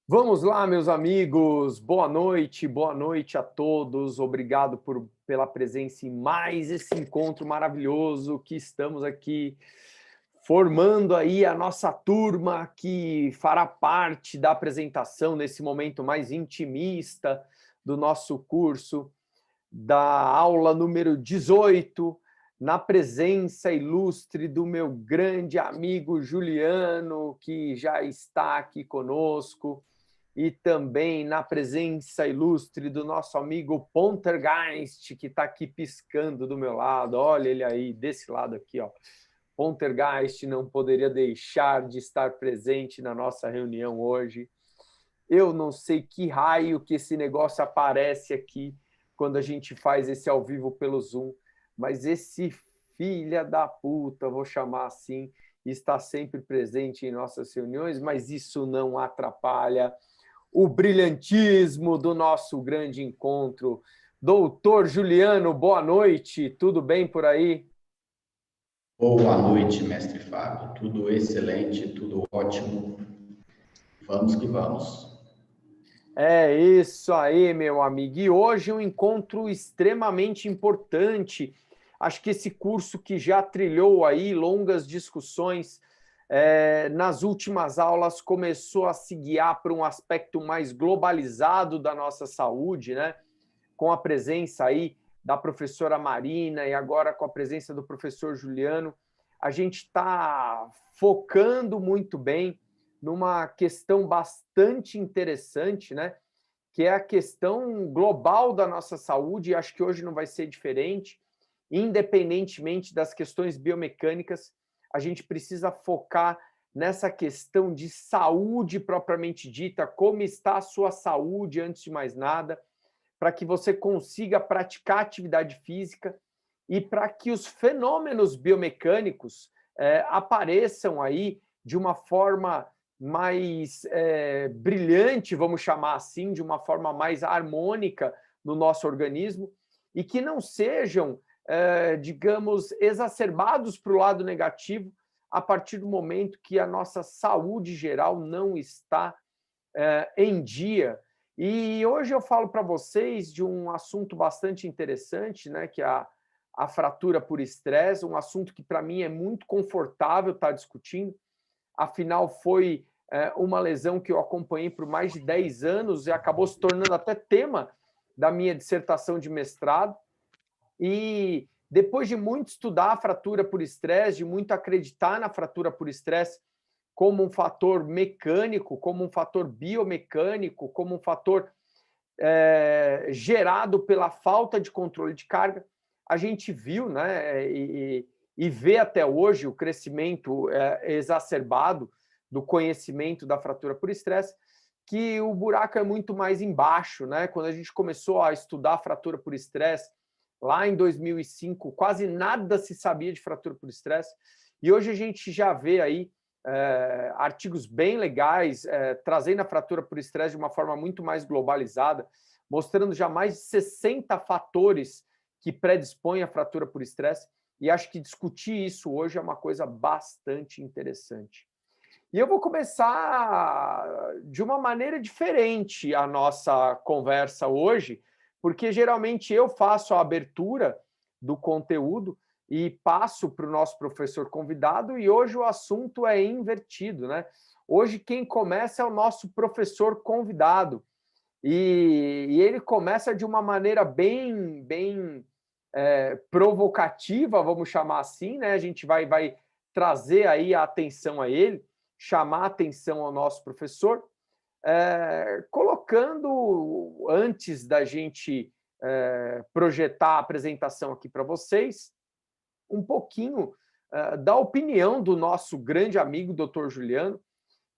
Vamos lá, meus amigos. Boa noite a todos. Obrigado pela presença em mais esse encontro maravilhoso que estamos aqui formando aí a nossa turma que fará parte da apresentação nesse momento mais intimista do nosso curso, da aula número 18, na presença ilustre do meu grande amigo Juliano, que já está aqui conosco, e também na presença ilustre do nosso amigo Poltergeist, que está aqui piscando do meu lado. Olha ele aí, desse lado aqui, ó. Poltergeist não poderia deixar de estar presente na nossa reunião hoje. Eu não sei que raio que esse negócio aparece aqui quando a gente faz esse ao vivo pelo Zoom, mas esse filha da puta, vou chamar assim, está sempre presente em nossas reuniões, mas isso não atrapalha o brilhantismo do nosso grande encontro. Doutor Juliano, boa noite, tudo bem por aí? Boa noite, mestre Fábio. Tudo excelente, tudo ótimo. Vamos que vamos. É isso aí, meu amigo. E hoje um encontro extremamente importante. Acho que esse curso que já trilhou aí longas discussões, nas últimas aulas começou a se guiar para um aspecto mais globalizado da nossa saúde, né? Com a presença aí da professora Marina e agora com a presença do professor Juliano, a gente está focando muito bem numa questão bastante interessante, né? Que é a questão global da nossa saúde, e acho que hoje não vai ser diferente, independentemente das questões biomecânicas, a gente precisa focar nessa questão de saúde propriamente dita, como está a sua saúde antes de mais nada, para que você consiga praticar atividade física e para que os fenômenos biomecânicos apareçam aí de uma forma mais brilhante, vamos chamar assim, de uma forma mais harmônica no nosso organismo e que não sejam, digamos, exacerbados para o lado negativo a partir do momento que a nossa saúde geral não está em dia. E hoje eu falo para vocês de um assunto bastante interessante, né, que é a fratura por estresse, um assunto que para mim é muito confortável estar discutindo, afinal foi uma lesão que eu acompanhei por mais de 10 anos e acabou se tornando até tema da minha dissertação de mestrado. E depois de muito estudar a fratura por estresse, de muito acreditar na fratura por estresse como um fator mecânico, como um fator biomecânico, como um fator gerado pela falta de controle de carga, a gente viu, né, e vê até hoje o crescimento exacerbado do conhecimento da fratura por estresse, que o buraco é muito mais embaixo, né? Quando a gente começou a estudar a fratura por estresse, lá em 2005, quase nada se sabia de fratura por estresse, e hoje a gente já vê aí artigos bem legais, trazendo a fratura por estresse de uma forma muito mais globalizada, mostrando já mais de 60 fatores que predispõem à fratura por estresse, e acho que discutir isso hoje é uma coisa bastante interessante. E eu vou começar de uma maneira diferente a nossa conversa hoje, porque geralmente eu faço a abertura do conteúdo e passo para o nosso professor convidado, e hoje o assunto é invertido, né? Hoje quem começa é o nosso professor convidado, e ele começa de uma maneira bem provocativa, vamos chamar assim, né? A gente vai trazer aí a atenção a ele, chamar a atenção ao nosso professor, colocando, antes da gente projetar a apresentação aqui para vocês, um pouquinho da opinião do nosso grande amigo, Dr. Juliano,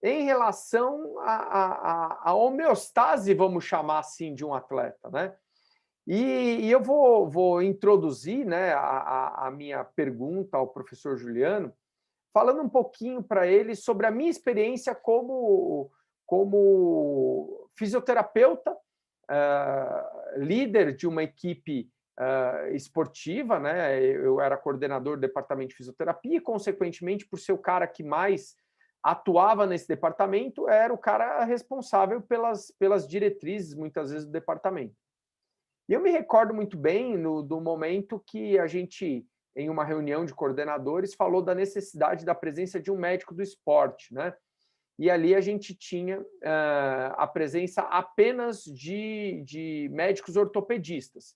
em relação à homeostase, vamos chamar assim, de um atleta, né? E eu vou introduzir, né, a minha pergunta ao professor Juliano, falando um pouquinho para ele sobre a minha experiência como fisioterapeuta, líder de uma equipe esportiva, né? Eu era coordenador do departamento de fisioterapia e, consequentemente, por ser o cara que mais atuava nesse departamento era o cara responsável pelas diretrizes, muitas vezes, do departamento. E eu me recordo muito bem do momento que a gente, em uma reunião de coordenadores, falou da necessidade da presença de um médico do esporte, né? E ali a gente tinha a presença apenas de médicos ortopedistas,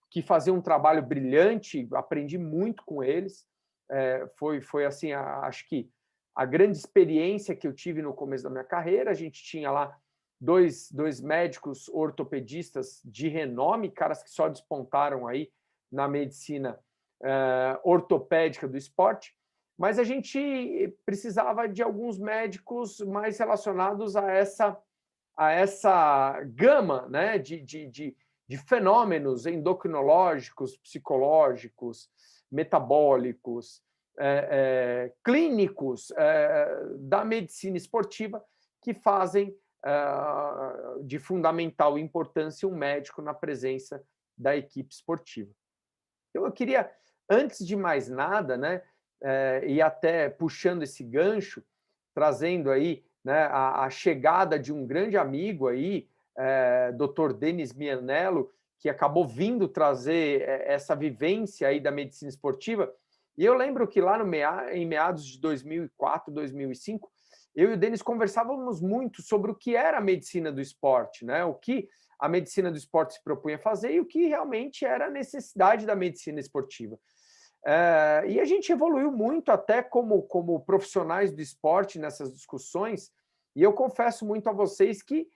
que faziam um trabalho brilhante, aprendi muito com eles. Foi assim, acho que a grande experiência que eu tive no começo da minha carreira. A gente tinha lá dois médicos ortopedistas de renome, caras que só despontaram aí na medicina ortopédica do esporte, mas a gente precisava de alguns médicos mais relacionados a essa gama, né, de fenômenos endocrinológicos, psicológicos, metabólicos, clínicos da medicina esportiva, que fazem de fundamental importância um médico na presença da equipe esportiva. Então, eu queria, antes de mais nada, né, e até puxando esse gancho, trazendo aí, né, a chegada de um grande amigo aí, Dr. Denis Mianello, que acabou vindo trazer essa vivência aí da medicina esportiva. E eu lembro que lá em meados de 2004, 2005, eu e o Denis conversávamos muito sobre o que era a medicina do esporte, né? O que a medicina do esporte se propunha a fazer e o que realmente era a necessidade da medicina esportiva. E a gente evoluiu muito até como profissionais do esporte nessas discussões, e eu confesso muito a vocês que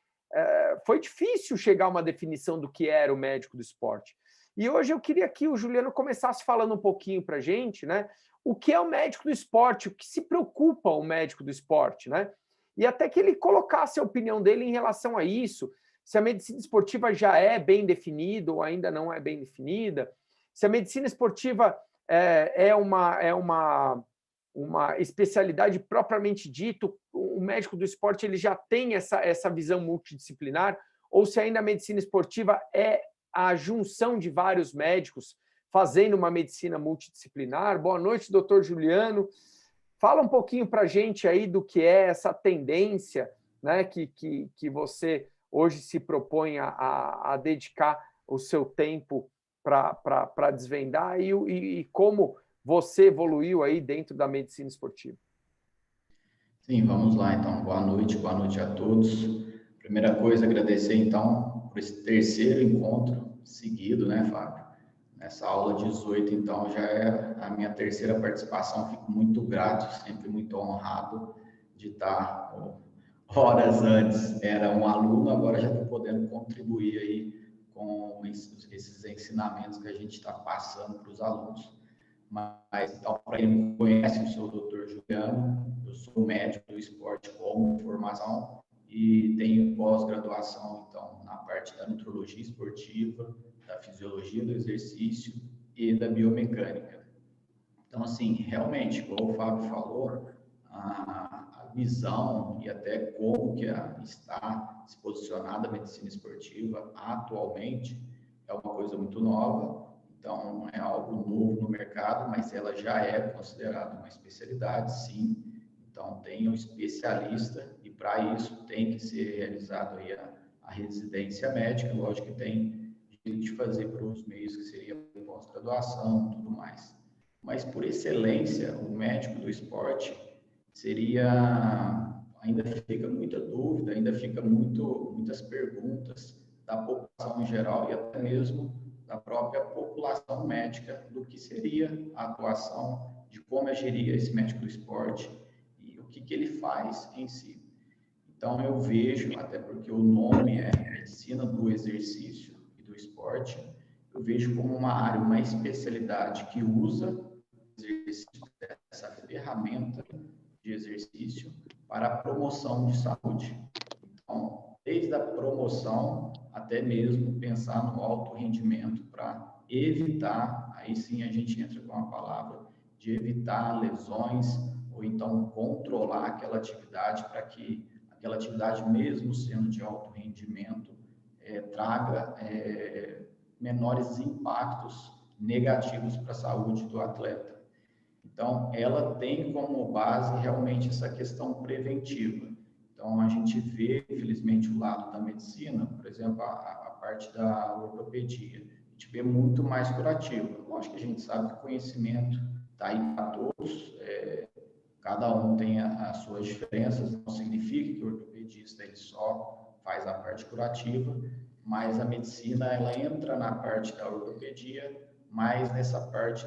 foi difícil chegar a uma definição do que era o médico do esporte. E hoje eu queria que o Juliano começasse falando um pouquinho para a gente, né? O que é o médico do esporte, o que se preocupa o médico do esporte, né? E até que ele colocasse a opinião dele em relação a isso, se a medicina esportiva já é bem definida ou ainda não é bem definida, se a medicina esportiva é uma especialidade propriamente dito, o médico do esporte ele já tem essa visão multidisciplinar, ou se ainda a medicina esportiva é a junção de vários médicos fazendo uma medicina multidisciplinar. Boa noite, doutor Juliano. Fala um pouquinho para a gente aí do que é essa tendência, né, que você hoje se propõe a dedicar o seu tempo para desvendar e como você evoluiu aí dentro da medicina esportiva. Sim, vamos lá então. Boa noite a todos. Primeira coisa, agradecer então por esse terceiro encontro seguido, né, Fábio? Nessa aula 18, então, já é a minha terceira participação. Fico muito grato, sempre muito honrado de estar horas antes. Era um aluno, agora já estou podendo contribuir aí com esses ensinamentos que a gente está passando para os alunos. Mas, então, para quem não me conhece, eu sou o Dr. Juliano, eu sou médico do esporte como formação e tenho pós-graduação, então, na parte da nutrologia esportiva, da fisiologia do exercício e da biomecânica. Então, assim, realmente, como o Fábio falou, a visão e até como que está se posicionada a medicina esportiva atualmente é uma coisa muito nova. Então, não é algo novo no mercado, mas ela já é considerada uma especialidade, sim. Então, tem um especialista e, para isso, tem que ser realizado aí a residência médica. Lógico que tem de fazer para os meios que seria pós-graduação e tudo mais. Mas, por excelência, o médico do esporte seria... Ainda fica muita dúvida, ainda fica muitas perguntas da população em geral e até mesmo da própria população médica do que seria a atuação, de como agiria esse médico do esporte e o que ele faz em si. Então, eu vejo, até porque o nome é Medicina do Exercício e do Esporte, eu vejo como uma área, uma especialidade que usa o exercício, essa ferramenta de exercício para a promoção de saúde. Então, desde a promoção até mesmo pensar no alto rendimento para evitar, aí sim a gente entra com a palavra, de evitar lesões ou então controlar aquela atividade para que aquela atividade, mesmo sendo de alto rendimento, traga menores impactos negativos para a saúde do atleta. Então, ela tem como base realmente essa questão preventiva. Então, a gente vê, infelizmente, o lado da medicina, por exemplo, a parte da ortopedia, a gente vê muito mais curativa. Lógico que a gente sabe que o conhecimento está aí para todos, cada um tem as suas diferenças, não significa que o ortopedista ele só faz a parte curativa, mas a medicina ela entra na parte da ortopedia, mais nessa parte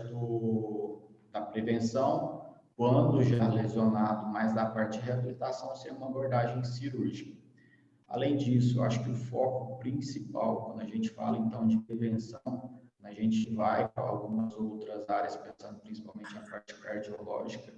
da prevenção, quando já lesionado, mais da parte de reabilitação, ser uma abordagem cirúrgica. Além disso, eu acho que o foco principal, quando a gente fala então de prevenção, a gente vai para algumas outras áreas, pensando principalmente na parte cardiológica,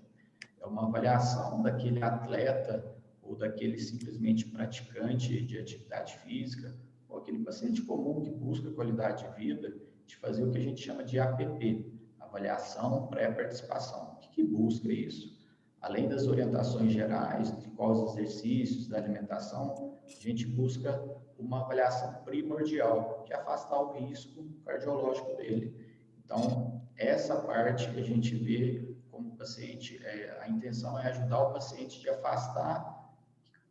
é uma avaliação daquele atleta ou daquele simplesmente praticante de atividade física, ou aquele paciente comum que busca qualidade de vida, de fazer o que a gente chama de APP, avaliação pré-participação. O que busca isso? Além das orientações gerais, de quais os exercícios, da alimentação, a gente busca uma avaliação primordial, que é afastar o risco cardiológico dele. Então, essa parte a gente vê como paciente, a intenção é ajudar o paciente de afastar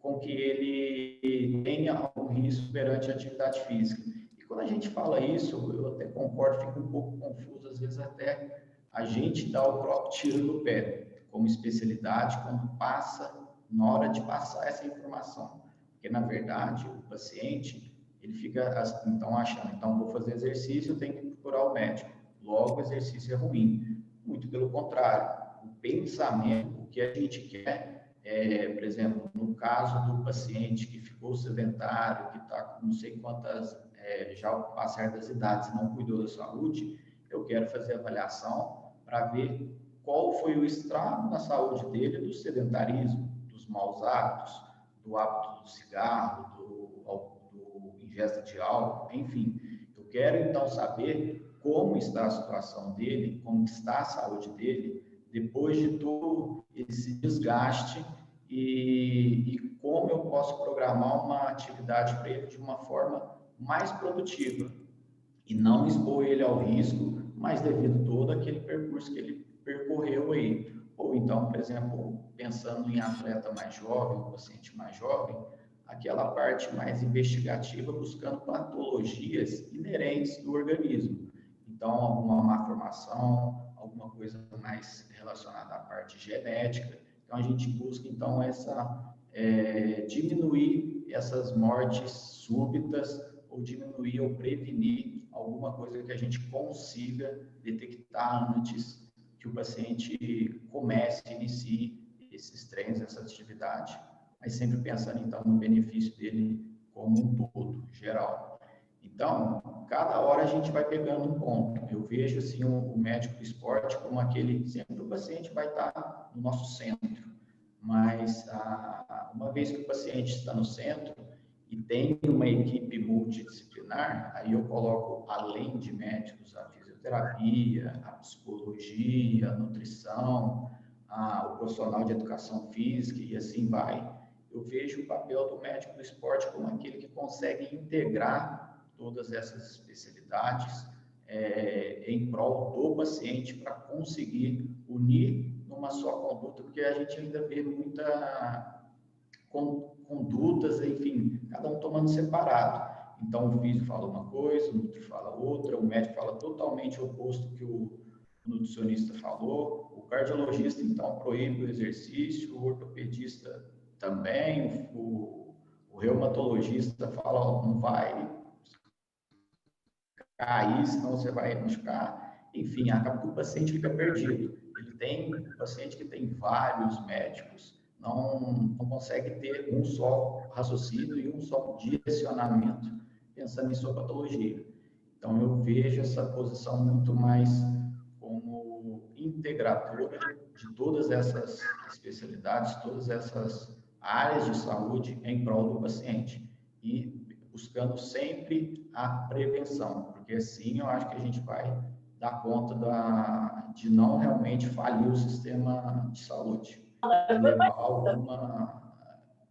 com que ele tenha algum risco perante a atividade física. E quando a gente fala isso, eu até concordo, fico um pouco confuso, às vezes até a gente dá o próprio tiro no pé, como especialidade, quando passa, na hora de passar essa informação. Porque, na verdade, o paciente, ele fica, então, achando, então, vou fazer exercício, eu tenho que procurar o médico. Logo, o exercício é ruim. Muito pelo contrário. O pensamento, o que a gente quer, por exemplo, no caso do paciente que ficou sedentário, que está com não sei quantas, já ao passar das idades, não cuidou da saúde, eu quero fazer avaliação para ver qual foi o estrago na saúde dele do sedentarismo, dos maus hábitos, do hábito do cigarro, do ingesta de álcool, enfim. Eu quero, então, saber como está a situação dele, como está a saúde dele, depois de todo esse desgaste e como eu posso programar uma atividade para ele de uma forma mais produtiva e não expor ele ao risco, mas devido todo aquele percurso que ele percorreu aí. Ou então, por exemplo, pensando em atleta mais jovem, paciente mais jovem, aquela parte mais investigativa buscando patologias inerentes do organismo. Então, alguma malformação, alguma coisa mais relacionada à parte genética. Então, a gente busca, então, diminuir essas mortes súbitas ou diminuir ou prevenir alguma coisa que a gente consiga detectar antes que o paciente comece, inicie esses treinos, essa atividade, mas sempre pensando, então, no benefício dele como um todo, geral. Então, cada hora a gente vai pegando um ponto. Eu vejo, assim, o médico do esporte como aquele, sempre o paciente vai estar no nosso centro, mas uma vez que o paciente está no centro e tem uma equipe multidisciplinar, aí eu coloco, além de médicos, a fisioterapia, a psicologia, a nutrição, o profissional de educação física e assim vai. Eu vejo o papel do médico do esporte como aquele que consegue integrar todas essas especialidades em prol do paciente para conseguir unir numa só conduta, porque a gente ainda vê muita condutas, enfim, cada um tomando separado. Então, o físico fala uma coisa, o nutri fala outra, o médico fala totalmente o oposto que o nutricionista falou, o cardiologista, então, proíbe o exercício, o ortopedista também, o reumatologista fala, não vai cair, senão você vai machucar. Enfim, acaba que o paciente fica perdido. O paciente que tem vários médicos, não consegue ter um só raciocínio e um só direcionamento pensando em sua patologia. Então, eu vejo essa posição muito mais como integradora de todas essas especialidades, todas essas áreas de saúde em prol do paciente e buscando sempre a prevenção, porque assim eu acho que a gente vai dar conta de não realmente falir o sistema de saúde, de levar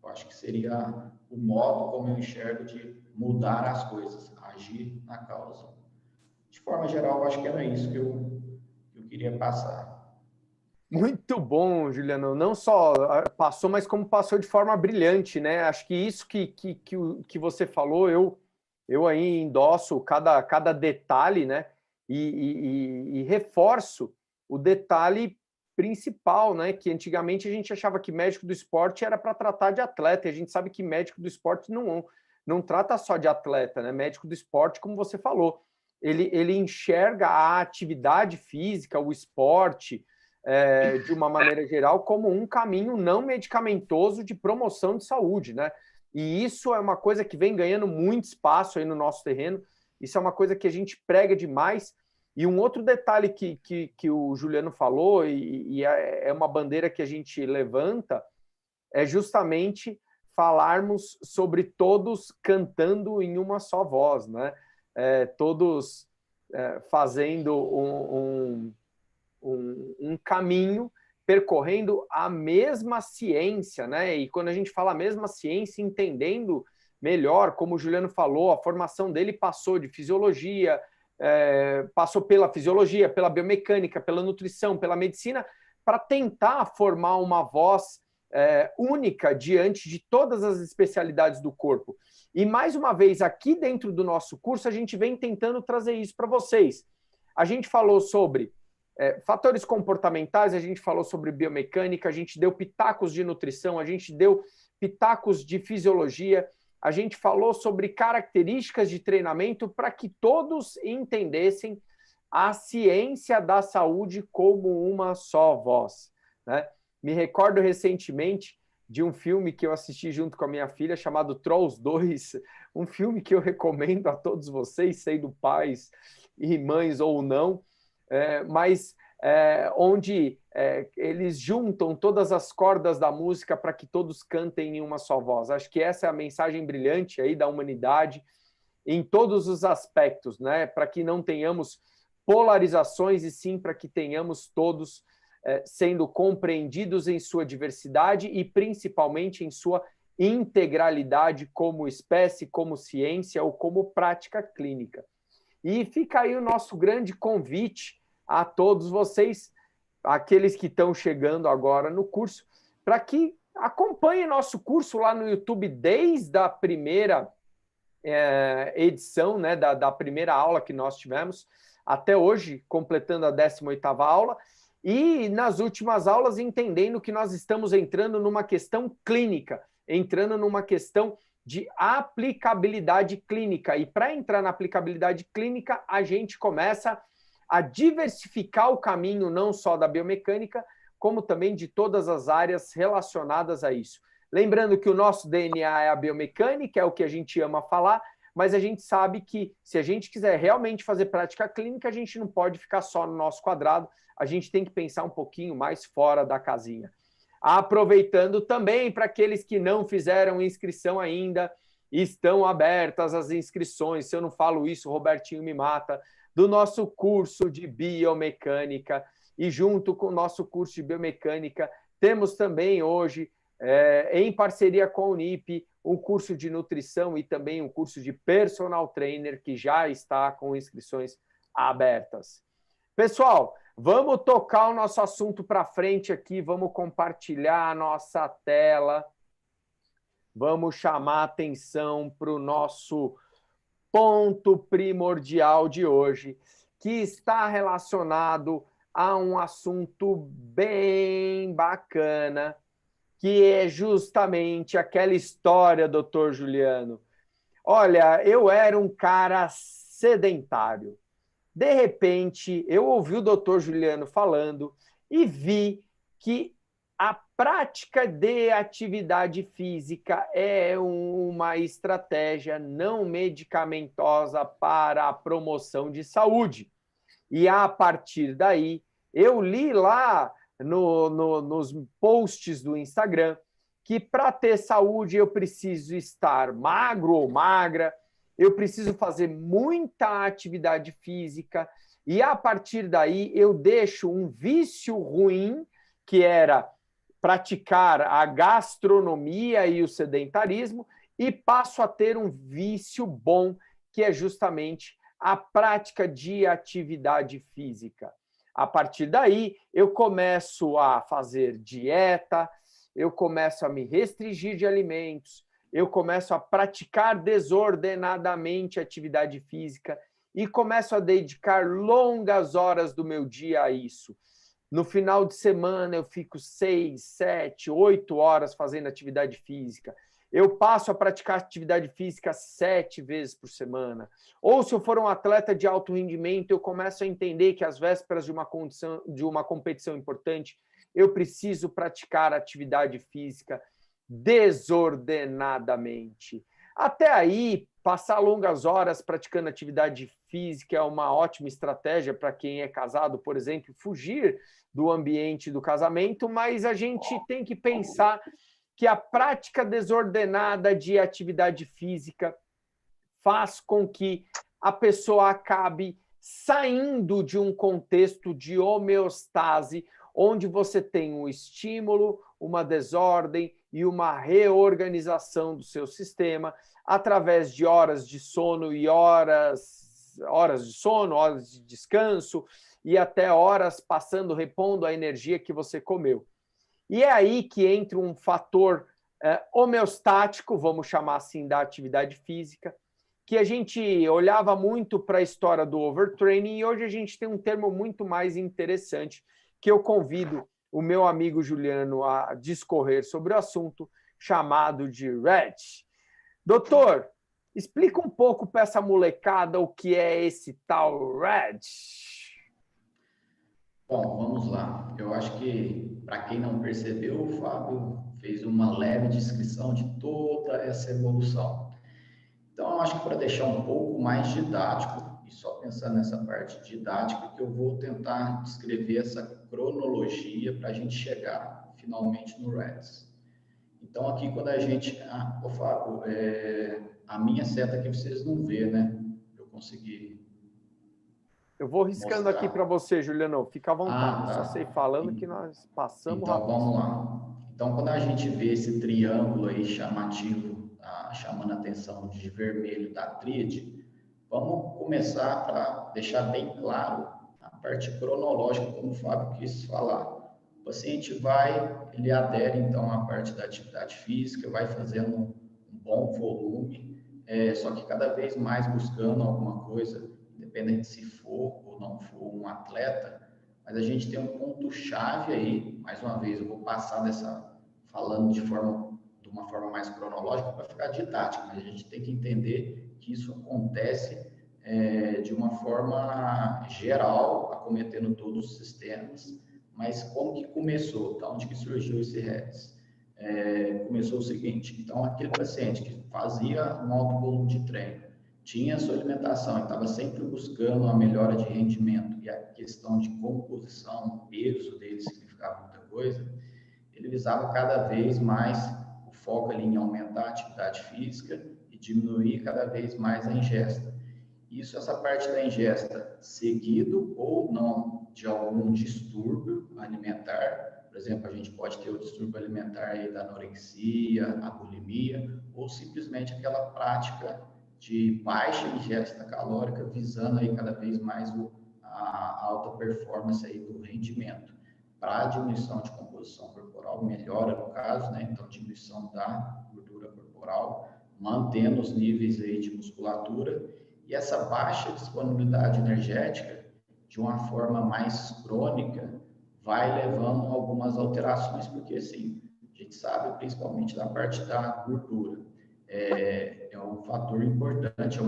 eu acho que seria o modo como eu enxergo de mudar as coisas, agir na causa. De forma geral, eu acho que era isso que eu queria passar. Muito bom, Juliano. Não só passou, mas como passou de forma brilhante, né? Acho que isso que você falou, eu aí endosso cada detalhe, né? E reforço o detalhe principal, né? Que antigamente a gente achava que médico do esporte era para tratar de atleta, e a gente sabe que médico do esporte não trata só de atleta, né? Médico do esporte, como você falou, ele enxerga a atividade física, o esporte de uma maneira geral, como um caminho não medicamentoso de promoção de saúde, né? E isso é uma coisa que vem ganhando muito espaço aí no nosso terreno, isso é uma coisa que a gente prega demais. E um outro detalhe que o Juliano falou, e é uma bandeira que a gente levanta, é justamente falarmos sobre todos cantando em uma só voz, né? Todos fazendo um caminho, percorrendo a mesma ciência, né? E quando a gente fala a mesma ciência, entendendo melhor, como o Juliano falou, a formação dele passou de fisiologia, passou pela fisiologia, pela biomecânica, pela nutrição, pela medicina, para tentar formar uma voz única diante de todas as especialidades do corpo. E, mais uma vez, aqui dentro do nosso curso, a gente vem tentando trazer isso para vocês. A gente falou sobre fatores comportamentais, a gente falou sobre biomecânica, a gente deu pitacos de nutrição, a gente deu pitacos de fisiologia, a gente falou sobre características de treinamento para que todos entendessem a ciência da saúde como uma só voz, né? Me recordo recentemente de um filme que eu assisti junto com a minha filha, chamado Trolls 2, um filme que eu recomendo a todos vocês, sendo pais e mães ou não, mas onde eles juntam todas as cordas da música para que todos cantem em uma só voz. Acho que essa é a mensagem brilhante aí da humanidade em todos os aspectos, né? Para que não tenhamos polarizações e sim para que tenhamos todos sendo compreendidos em sua diversidade e principalmente em sua integralidade como espécie, como ciência ou como prática clínica. E fica aí o nosso grande convite a todos vocês, aqueles que estão chegando agora no curso, para que acompanhem nosso curso lá no YouTube desde a primeira edição, né, da primeira aula que nós tivemos, até hoje, completando a 18ª aula, e nas últimas aulas entendendo que nós estamos entrando numa questão clínica, entrando numa questão de aplicabilidade clínica. E para entrar na aplicabilidade clínica, a gente começa a diversificar o caminho não só da biomecânica, como também de todas as áreas relacionadas a isso. Lembrando que o nosso DNA é a biomecânica, é o que a gente ama falar, mas a gente sabe que se a gente quiser realmente fazer prática clínica, a gente não pode ficar só no nosso quadrado, a gente tem que pensar um pouquinho mais fora da casinha. Aproveitando também para aqueles que não fizeram inscrição ainda, estão abertas as inscrições. Se eu não falo isso, o Robertinho me mata, do nosso curso de biomecânica. E junto com o nosso curso de biomecânica, temos também hoje, em parceria com a Unip, um curso de nutrição e também um curso de personal trainer que já está com inscrições abertas. Pessoal, vamos tocar o nosso assunto para frente aqui, vamos compartilhar a nossa tela, vamos chamar atenção para o nosso ponto primordial de hoje, que está relacionado a um assunto bem bacana, que é justamente aquela história, doutor Juliano. Olha, eu era um cara sedentário. De repente, eu ouvi o doutor Juliano falando e vi que a prática de atividade física é uma estratégia não medicamentosa para a promoção de saúde. E a partir daí, eu li lá nos posts do Instagram que para ter saúde eu preciso estar magro ou magra, eu preciso fazer muita atividade física e a partir daí eu deixo um vício ruim, que era praticar a gastronomia e o sedentarismo, e passo a ter um vício bom, que é justamente a prática de atividade física. A partir daí, eu começo a fazer dieta, eu começo a me restringir de alimentos, eu começo a praticar desordenadamente atividade física e começo a dedicar longas horas do meu dia a isso. No final de semana, eu fico 6, 7, 8 horas fazendo atividade física. Eu passo a praticar atividade física 7 vezes por semana. Ou, se eu for um atleta de alto rendimento, eu começo a entender que às vésperas de uma competição importante, eu preciso praticar atividade física desordenadamente. Até aí, passar longas horas praticando atividade física é uma ótima estratégia para quem é casado, por exemplo, fugir do ambiente do casamento, mas a gente tem que pensar que a prática desordenada de atividade física faz com que a pessoa acabe saindo de um contexto de homeostase, onde você tem um estímulo, uma desordem e uma reorganização do seu sistema através de horas de sono e horas de sono, horas de descanso e até horas passando, repondo a energia que você comeu. E é aí que entra um fator homeostático, vamos chamar assim, da atividade física, que a gente olhava muito para a história do overtraining e hoje a gente tem um termo muito mais interessante que eu convido o meu amigo Juliano a discorrer sobre o assunto, chamado de RED. Doutor, explica um pouco para essa molecada o que é esse tal RED. Bom, vamos lá. Eu acho que, para quem não percebeu, o Fábio fez uma leve descrição de toda essa evolução. Então, eu acho que para deixar um pouco mais didático, e só pensando nessa parte didática, que eu vou tentar descrever essa cronologia para a gente chegar finalmente no REDS. Então, aqui quando a gente... ô Fábio, a minha seta aqui vocês não vê, né? Eu consegui... Eu vou riscando mostrar aqui para você, Juliano. Fica à vontade. Tá. Só sei falando que nós passamos então, rápido. Vamos lá. Então, quando a gente vê esse triângulo aí chamativo, chamando a atenção de vermelho da tríade, vamos começar para deixar bem claro a parte cronológica, como o Fábio quis falar. O paciente ele adere então à parte da atividade física, vai fazendo um bom volume, só que cada vez mais buscando alguma coisa, independente se for ou não for um atleta, mas a gente tem um ponto-chave aí, mais uma vez, eu vou passar falando de uma forma mais cronológica para ficar didática, mas a gente tem que entender que isso acontece de uma forma geral, acometendo todos os sistemas, mas como que começou? Da onde que surgiu esse REDS? Começou o seguinte, então aquele paciente que fazia um alto volume de treino, tinha a sua alimentação e estava sempre buscando uma melhora de rendimento, e a questão de composição, peso dele significava muita coisa, ele visava cada vez mais o foco ali em aumentar a atividade física e diminuir cada vez mais a ingesta. Isso, essa parte da ingesta, seguido ou não de algum distúrbio alimentar, por exemplo, a gente pode ter o distúrbio alimentar aí da anorexia, a bulimia, ou simplesmente aquela prática de baixa ingesta calórica, visando aí cada vez mais a alta performance aí do rendimento. Para a diminuição de composição corporal, melhora no caso, né? Então, diminuição da gordura corporal, mantendo os níveis aí de musculatura, e essa baixa disponibilidade energética, de uma forma mais crônica, vai levando a algumas alterações, porque, assim, a gente sabe, principalmente da parte da gordura, é um fator importante,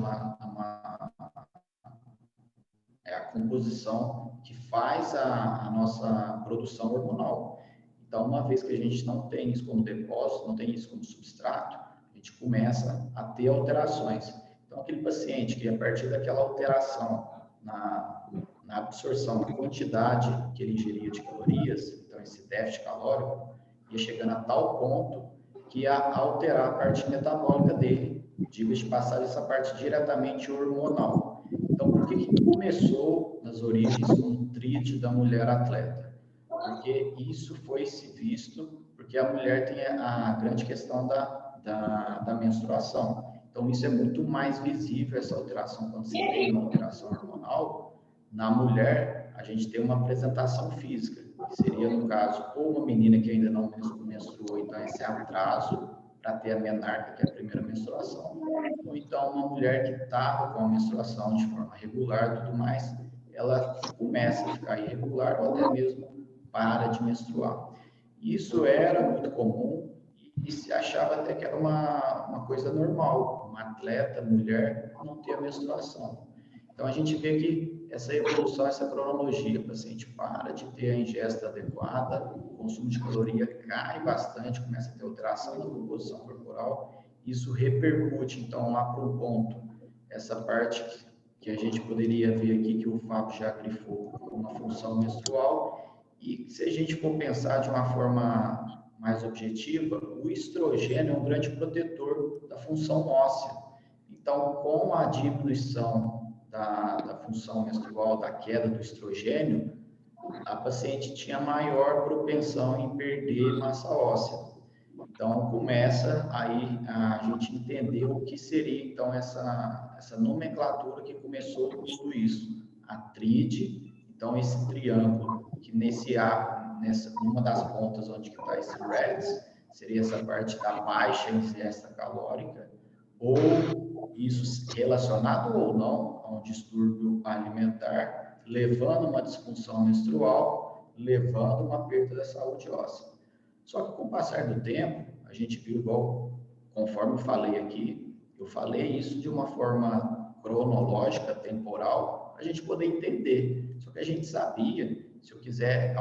é a composição que faz a nossa produção hormonal. Então, uma vez que a gente não tem isso como depósito, não tem isso como substrato, a gente começa a ter alterações. Então, aquele paciente que, a partir daquela alteração na absorção, na quantidade que ele ingeria de calorias, então esse déficit calórico, ia chegando a tal ponto que ia alterar a parte metabólica dele. Diga de passagem, essa parte diretamente hormonal. Então, por que começou nas origens com tríade da mulher atleta? Porque isso foi se visto, porque a mulher tem a grande questão da menstruação. Então, isso é muito mais visível, essa alteração, quando se tem uma alteração hormonal. Na mulher, a gente tem uma apresentação física, que seria, no caso, ou uma menina que ainda não menstruou, então esse atraso para ter a menarca, que é a primeira menstruação, ou então uma mulher que estava com a menstruação de forma regular e tudo mais, ela começa a ficar irregular ou até mesmo para de menstruar. Isso era muito comum e se achava até que era uma coisa normal, uma atleta, mulher, não ter a menstruação. Então, a gente vê que essa evolução, essa cronologia, o paciente para de ter a ingesta adequada, o consumo de caloria cai bastante, começa a ter alteração na composição corporal, isso repercute, então, lá para um ponto, essa parte que a gente poderia ver aqui, que o Fábio já grifou, uma função menstrual, e se a gente for pensar de uma forma mais objetiva, o estrogênio é um grande protetor da função óssea. Então, com a diminuição da função menstrual, da queda do estrogênio, a paciente tinha maior propensão em perder massa óssea. Então, começa aí a gente entender o que seria, então, essa nomenclatura que começou com tudo isso. A tríade, então, esse triângulo, que numa das pontas onde está esse REDS, seria essa parte da baixa ingesta calórica, ou isso relacionado ou não a um distúrbio alimentar, levando uma disfunção menstrual, levando uma perda da saúde óssea. Só que com o passar do tempo, a gente viu igual, conforme eu falei aqui, eu falei isso de uma forma cronológica, temporal, para a gente poder entender. Só que a gente sabia, se eu quiser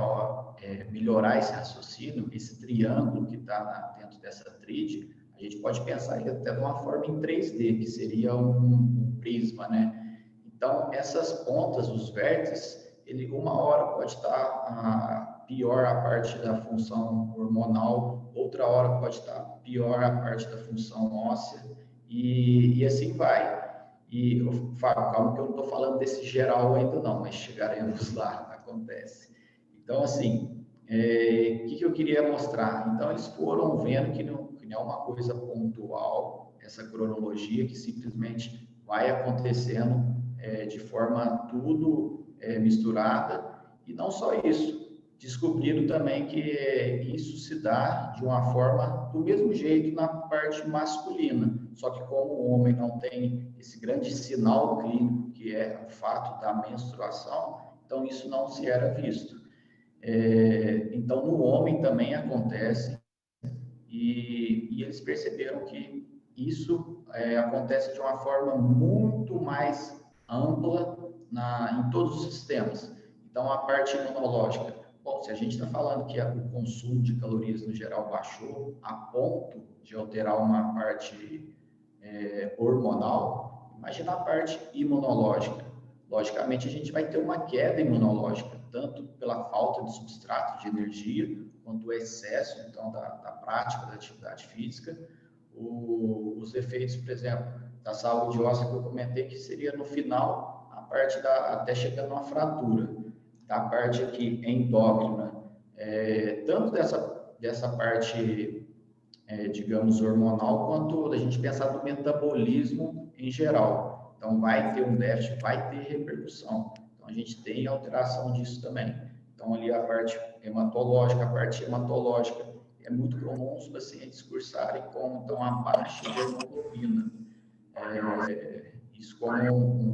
melhorar esse raciocínio, esse triângulo que está dentro dessa tríade, a gente pode pensar ele até de uma forma em 3D, que seria um prisma, né? Então, essas pontas, os vértices, ele uma hora pode estar pior a parte da função hormonal, outra hora pode estar pior a parte da função óssea, e assim vai. E, Fábio, calma que eu não estou falando desse geral ainda não, mas chegaremos lá, acontece. Então, assim, o que eu queria mostrar? Então, eles foram vendo que não é uma coisa pontual, essa cronologia que simplesmente vai acontecendo de forma tudo misturada, e não só isso, descobriram também que isso se dá de uma forma do mesmo jeito na parte masculina, só que como o homem não tem esse grande sinal clínico que é o fato da menstruação, então isso não se era visto. Então no homem também acontece, e eles perceberam que isso acontece de uma forma muito mais ampla em todos os sistemas. Então, a parte imunológica, bom, se a gente está falando que o consumo de calorias no geral baixou a ponto de alterar uma parte hormonal, imagina a parte imunológica. Logicamente, a gente vai ter uma queda imunológica, tanto pela falta de substrato de energia, quanto o excesso, então, da prática da atividade física, os efeitos, por exemplo, da saúde óssea que eu comentei, que seria no final, a parte até chegando a fratura, da parte aqui endócrina, tanto dessa parte, digamos, hormonal, quanto a gente pensar no metabolismo em geral. Então, vai ter um déficit, vai ter repercussão. Então, a gente tem alteração disso também. Então, ali a parte hematológica, é muito comum os pacientes cursarem com então, a baixa de hemoglobina. Isso como um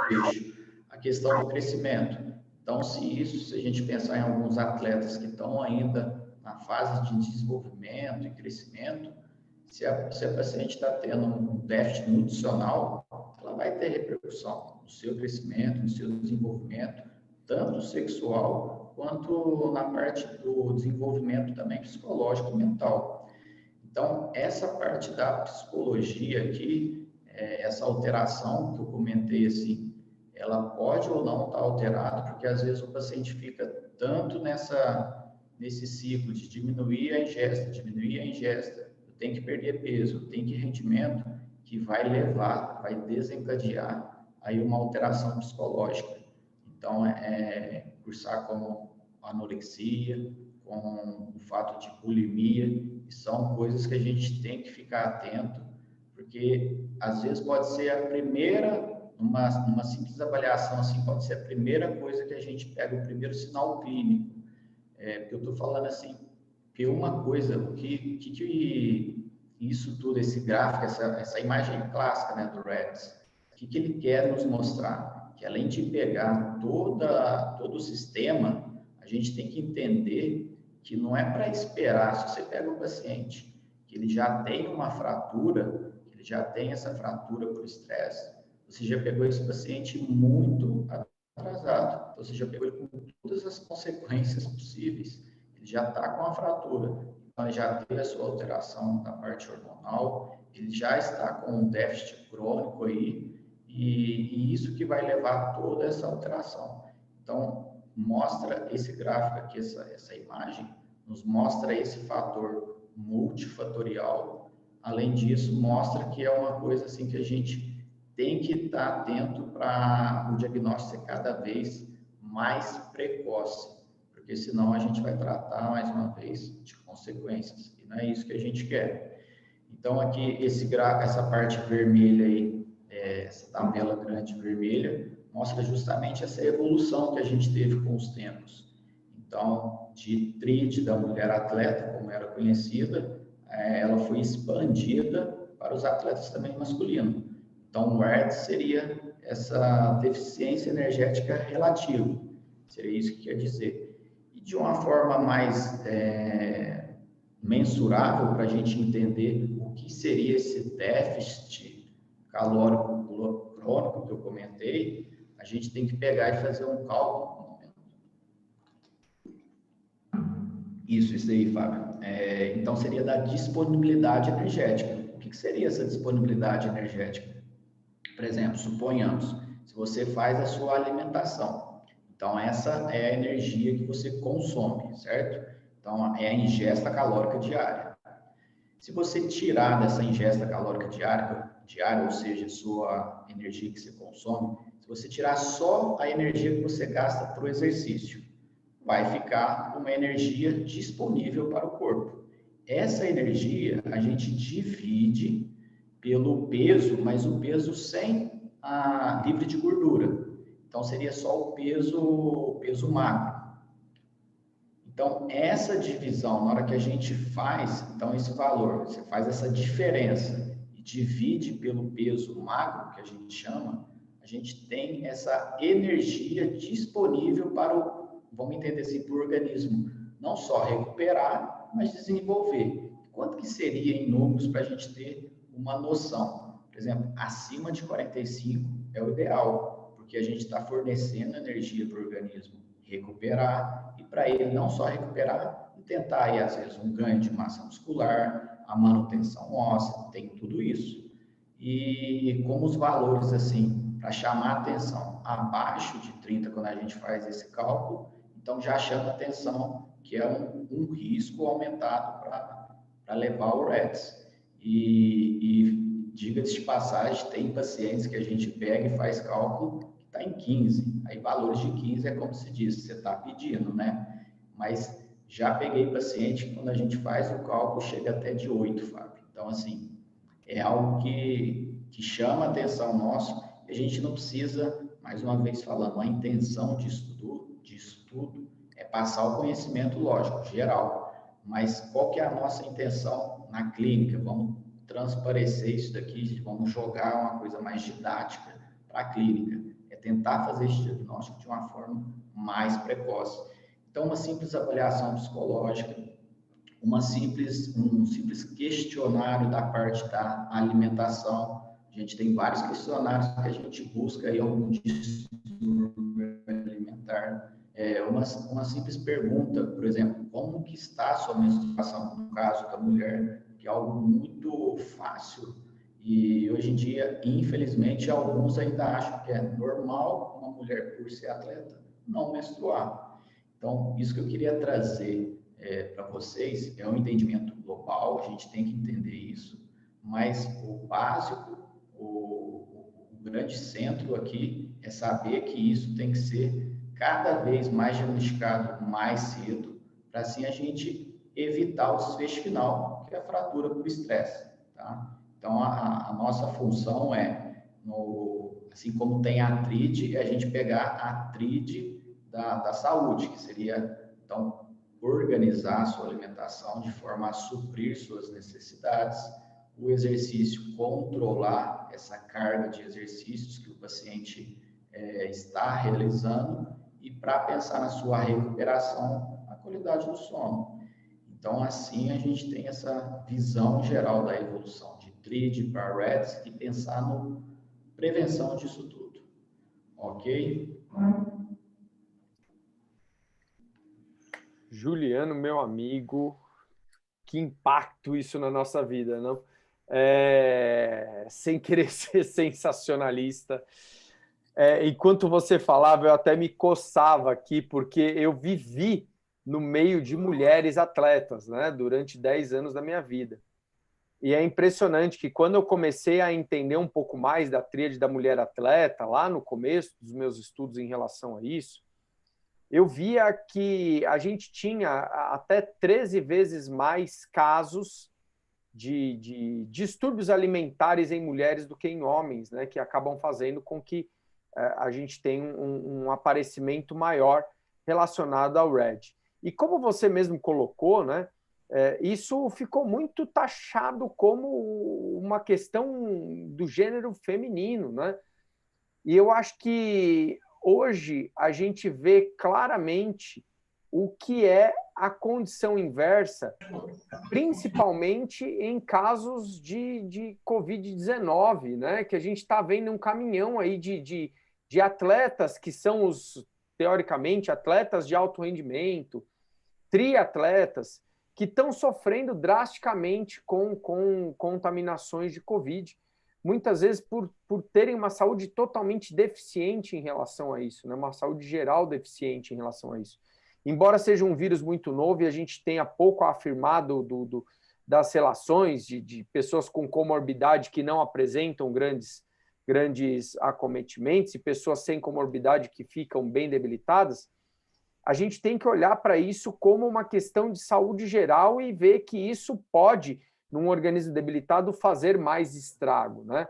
eixo. A questão do crescimento. Então, se a gente pensar em alguns atletas que estão ainda na fase de desenvolvimento e crescimento, se a paciente está tendo um déficit nutricional, ela vai ter repercussão no seu crescimento, no seu desenvolvimento, tanto sexual quanto na parte do desenvolvimento também psicológico e mental. Então, essa parte da psicologia aqui, essa alteração que eu comentei assim, ela pode ou não estar alterada, porque às vezes o paciente fica tanto nesse ciclo de diminuir a ingesta, eu tenho que perder peso, eu tenho que rendimento, que vai desencadear aí uma alteração psicológica. Então, cursar com anorexia, com o fato de bulimia, e são coisas que a gente tem que ficar atento, porque às vezes pode ser a primeira numa simples avaliação, assim, pode ser a primeira coisa que a gente pega, o primeiro sinal clínico. Porque eu estou falando assim, que uma coisa, o que isso tudo, esse gráfico, essa imagem clássica, né, do REDS, o que ele quer nos mostrar? Que além de pegar todo o sistema, a gente tem que entender que não é para esperar, se você pega um paciente que ele já tem uma fratura, que ele já tem essa fratura por estresse, você já pegou esse paciente muito atrasado, então você já pegou ele com todas as consequências possíveis, ele já está com a fratura, então ele já teve a sua alteração da parte hormonal, ele já está com um déficit crônico aí, e isso que vai levar toda essa alteração. Então, mostra esse gráfico aqui, essa imagem, nos mostra esse fator multifatorial. Além disso, mostra que é uma coisa assim que a gente tem que estar atento para o diagnóstico ser cada vez mais precoce, porque senão a gente vai tratar, mais uma vez, de consequências, e não é isso que a gente quer. Então, aqui, essa parte vermelha aí, essa tabela grande vermelha, mostra justamente essa evolução que a gente teve com os tempos. Então, de TRID, da mulher atleta, como era conhecida, ela foi expandida para os atletas também masculinos. Então, o WERT seria essa deficiência energética relativa, seria isso que quer dizer. E de uma forma mais mensurável, para a gente entender o que seria esse déficit calórico crônico que eu comentei, a gente tem que pegar e fazer um cálculo. Isso aí, Fábio. Então, seria da disponibilidade energética. O que seria essa disponibilidade energética? Por exemplo, suponhamos, se você faz a sua alimentação, então essa é a energia que você consome, certo? Então, é a ingesta calórica diária. Se você tirar dessa ingesta calórica diária, ou seja, sua energia que você consome, se você tirar só a energia que você gasta para o exercício, vai ficar uma energia disponível para o corpo. Essa energia a gente divide pelo peso, mas o peso sem a livre de gordura. Então, seria só o peso magro. Então, essa divisão, na hora que a gente faz, então, esse valor, você faz essa diferença e divide pelo peso magro, que a gente chama, a gente tem essa energia disponível para vamos entender assim, para o organismo não só recuperar, mas desenvolver. Quanto que seria em números para a gente ter uma noção? Por exemplo, acima de 45 é o ideal, porque a gente está fornecendo energia para o organismo recuperar, e para ele não só recuperar, e tentar aí, às vezes, um ganho de massa muscular, a manutenção óssea, tem tudo isso. E como os valores, assim, para chamar a atenção, abaixo de 30, quando a gente faz esse cálculo, então já chama atenção que é um risco aumentado para levar o REDS. E diga-se de passagem, tem pacientes que a gente pega e faz cálculo que está em 15. Aí valores de 15 é como se diz, você está pedindo, né? Mas já peguei paciente que quando a gente faz o cálculo chega até de 8, Fábio. Então, assim, é algo que chama a atenção nosso e a gente não precisa, mais uma vez falando, a intenção de estudo é passar o conhecimento, lógico, geral, mas qual que é a nossa intenção na clínica? Vamos transparecer isso daqui, vamos jogar uma coisa mais didática para a clínica, é tentar fazer esse diagnóstico de uma forma mais precoce. Então, uma simples avaliação psicológica, um simples questionário da parte da alimentação. A gente tem vários questionários que a gente busca aí algum distúrbio alimentar. Uma simples pergunta, por exemplo, como que está a sua menstruação, no caso da mulher, que é algo muito fácil e hoje em dia, infelizmente, alguns ainda acham que é normal uma mulher, por ser atleta, não menstruar. Então, isso que eu queria trazer para vocês é um entendimento global, a gente tem que entender isso, mas o básico, o grande centro aqui é saber que isso tem que ser cada vez mais diagnosticado mais cedo, para assim a gente evitar o desfecho final, que é a fratura por estresse, tá? Então, a nossa função é assim como tem a TRID, a gente pegar a TRID da saúde, que seria, então, organizar a sua alimentação de forma a suprir suas necessidades, o exercício, controlar essa carga de exercícios que o paciente está realizando e para pensar na sua recuperação, a qualidade do sono. Então, assim, a gente tem essa visão geral da evolução de TRID para REDS e pensar na prevenção disso tudo. Ok? Juliano, meu amigo, que impacto isso na nossa vida, não? Sem querer ser sensacionalista. Enquanto você falava, eu até me coçava aqui, porque eu vivi no meio de mulheres atletas, né, durante 10 anos da minha vida. E é impressionante que quando eu comecei a entender um pouco mais da tríade da mulher atleta, lá no começo dos meus estudos em relação a isso, eu via que a gente tinha até 13 vezes mais casos de distúrbios alimentares em mulheres do que em homens, né, que acabam fazendo com que a gente tenha um aparecimento maior relacionado ao RED. E como você mesmo colocou, né, isso ficou muito taxado como uma questão do gênero feminino, né? E eu acho que hoje a gente vê claramente o que é a condição inversa, principalmente em casos de Covid-19, né? Que a gente está vendo um caminhão aí de atletas que são os, teoricamente, atletas de alto rendimento, triatletas, que estão sofrendo drasticamente com contaminações de Covid, muitas vezes por terem uma saúde totalmente deficiente em relação a isso, né? Uma saúde geral deficiente em relação a isso. Embora seja um vírus muito novo e a gente tenha pouco a afirmar das relações de pessoas com comorbidade que não apresentam grandes acometimentos e pessoas sem comorbidade que ficam bem debilitadas, a gente tem que olhar para isso como uma questão de saúde geral e ver que isso pode, num organismo debilitado, fazer mais estrago, né?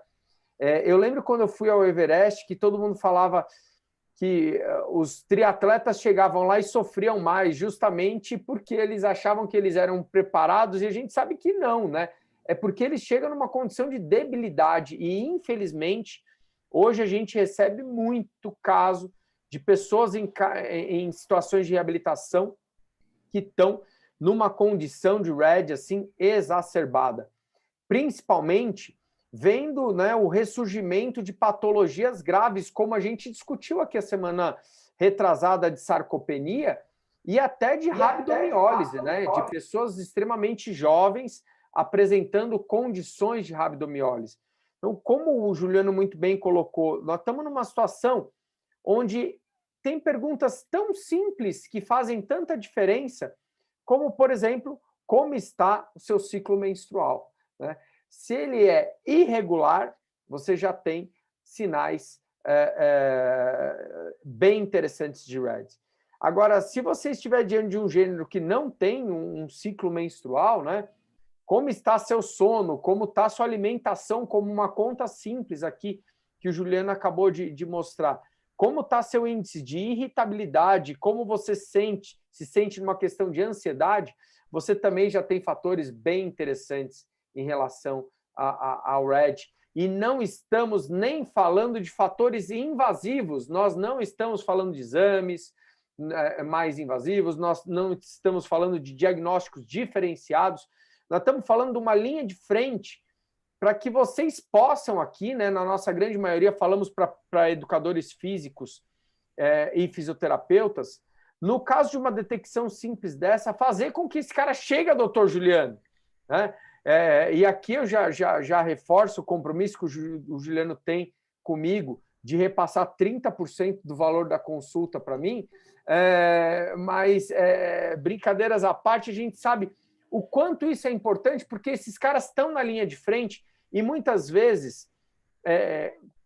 Eu lembro quando eu fui ao Everest que todo mundo falava que os triatletas chegavam lá e sofriam mais, justamente porque eles achavam que eles eram preparados, e a gente sabe que não, né? É porque eles chegam numa condição de debilidade, e infelizmente, hoje a gente recebe muito caso de pessoas em situações de reabilitação que estão numa condição de RED assim exacerbada, principalmente vendo, né, o ressurgimento de patologias graves, como a gente discutiu aqui a semana retrasada, de sarcopenia e até de rabdomiólise, né, de pessoas extremamente jovens apresentando condições de rabdomiólise. Então, como o Juliano muito bem colocou, nós estamos numa situação onde tem perguntas tão simples que fazem tanta diferença, como, por exemplo, como está o seu ciclo menstrual, né? Se ele é irregular, você já tem sinais bem interessantes de RED. Agora, se você estiver diante de um gênero que não tem um ciclo menstrual, né? Como está seu sono, como está sua alimentação, como uma conta simples aqui que o Juliano acabou de mostrar. Como está seu índice de irritabilidade, como você se sente numa questão de ansiedade, você também já tem fatores bem interessantes em relação ao RED. E não estamos nem falando de fatores invasivos, nós não estamos falando de exames mais invasivos, nós não estamos falando de diagnósticos diferenciados, nós estamos falando de uma linha de frente para que vocês possam aqui, né, na nossa grande maioria, falamos para educadores físicos e fisioterapeutas, no caso de uma detecção simples dessa, fazer com que esse cara chegue a doutor Juliano, né? E aqui eu já reforço o compromisso que o Juliano tem comigo de repassar 30% do valor da consulta para mim, mas brincadeiras à parte, a gente sabe o quanto isso é importante, porque esses caras estão na linha de frente e muitas vezes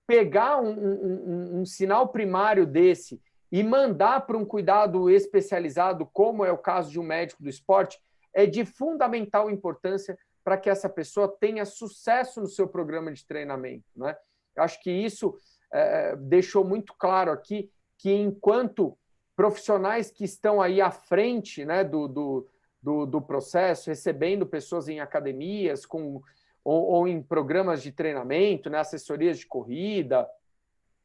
pegar um sinal primário desse e mandar para um cuidado especializado, como é o caso de um médico do esporte, é de fundamental importância para que essa pessoa tenha sucesso no seu programa de treinamento, né? Eu acho que isso deixou muito claro aqui que, enquanto profissionais que estão aí à frente, né, do processo, recebendo pessoas em academias ou em programas de treinamento, né, assessorias de corrida,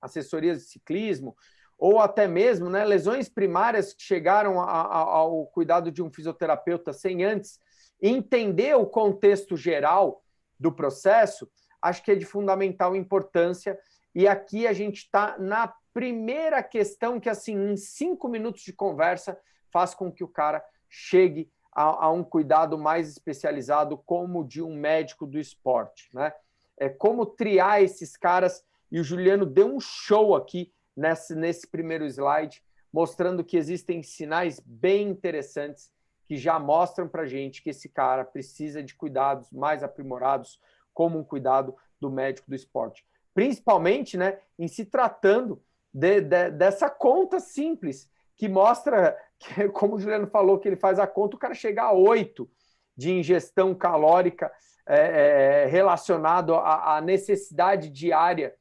assessorias de ciclismo, ou até mesmo, né, lesões primárias que chegaram ao cuidado de um fisioterapeuta sem antes entender o contexto geral do processo, acho que é de fundamental importância. E aqui a gente está na primeira questão que, assim, em 5 minutos de conversa, faz com que o cara chegue a um cuidado mais especializado, como de um médico do esporte, né? É como triar esses caras, e o Juliano deu um show aqui nesse primeiro slide, mostrando que existem sinais bem interessantes que já mostram para a gente que esse cara precisa de cuidados mais aprimorados, como um cuidado do médico do esporte. Principalmente, né, em se tratando dessa conta simples, que mostra, que, como o Juliano falou, que ele faz a conta, o cara chega a 8 de ingestão calórica relacionado à necessidade diária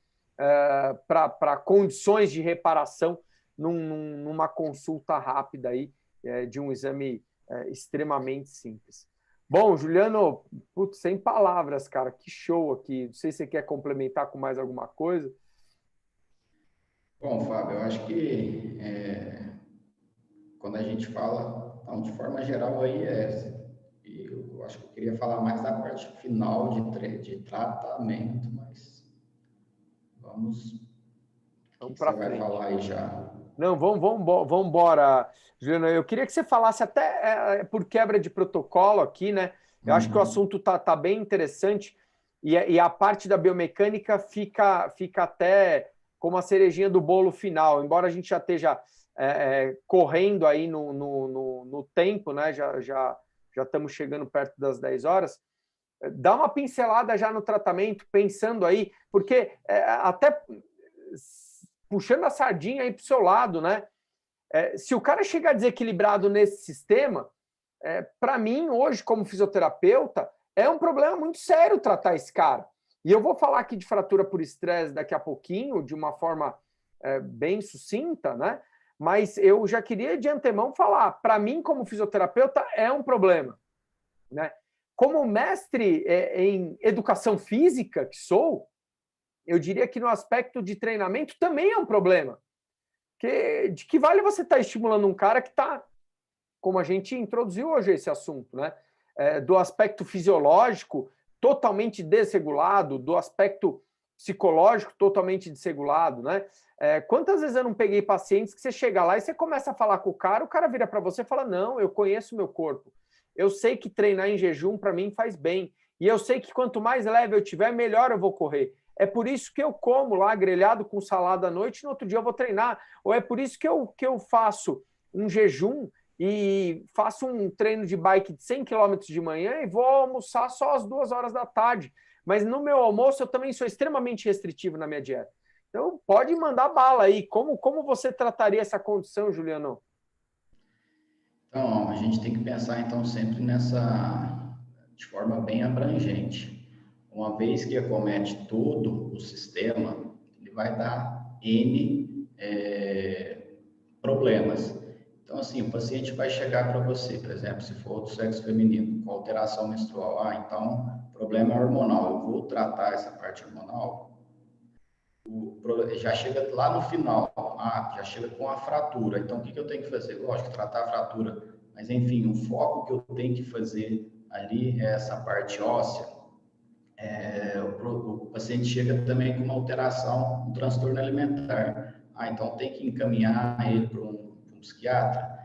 para condições de reparação numa consulta rápida aí, de um exame extremamente simples. Bom, Juliano, putz, sem palavras, cara, que show aqui. Não sei se você quer complementar com mais alguma coisa. Bom, Fábio, eu acho que quando a gente fala, então, de forma geral, aí eu acho que eu queria falar mais da parte final de tratamento, mas vamos. O que você vai falar aí já? Não, vamos embora, Juliano. Eu queria que você falasse até por quebra de protocolo aqui, né? Eu acho que o assunto tá bem interessante e a parte da biomecânica fica até como a cerejinha do bolo final, embora a gente já esteja correndo aí no tempo, né? Já estamos chegando perto das 10 horas. Dá uma pincelada já no tratamento, pensando aí, porque até puxando a sardinha aí para o seu lado, né? Se o cara chegar desequilibrado nesse sistema, para mim, hoje, como fisioterapeuta, é um problema muito sério tratar esse cara. E eu vou falar aqui de fratura por estresse daqui a pouquinho, de uma forma bem sucinta, né? Mas eu já queria de antemão falar, para mim, como fisioterapeuta, é um problema, né? Como mestre em educação física que sou, eu diria que no aspecto de treinamento também é um problema. De que vale você estar estimulando um cara que está, como a gente introduziu hoje esse assunto, né? Do aspecto fisiológico totalmente desregulado, do aspecto psicológico totalmente desregulado, né? Quantas vezes eu não peguei pacientes que você chega lá e você começa a falar com o cara vira para você e fala, não, eu conheço o meu corpo. Eu sei que treinar em jejum para mim faz bem. E eu sei que quanto mais leve eu tiver, melhor eu vou correr. É por isso que eu como lá grelhado com salada à noite e no outro dia eu vou treinar. Ou é por isso que eu faço um jejum e faço um treino de bike de 100 km de manhã e vou almoçar só às 2 horas da tarde. Mas no meu almoço eu também sou extremamente restritivo na minha dieta. Então pode mandar bala aí. Como você trataria essa condição, Juliano? Então, a gente tem que pensar então sempre de forma bem abrangente. Uma vez que acomete todo o sistema, ele vai dar N problemas. Então, assim, o paciente vai chegar para você, por exemplo, se for do sexo feminino, com alteração menstrual. Então, problema hormonal. Eu vou tratar essa parte hormonal. Já chega lá no final, já chega com a fratura. Então, o que eu tenho que fazer? Lógico, tratar a fratura. Mas, enfim, o foco que eu tenho que fazer ali é essa parte óssea. O paciente chega também com uma alteração, um transtorno alimentar. Então tem que encaminhar ele para um psiquiatra.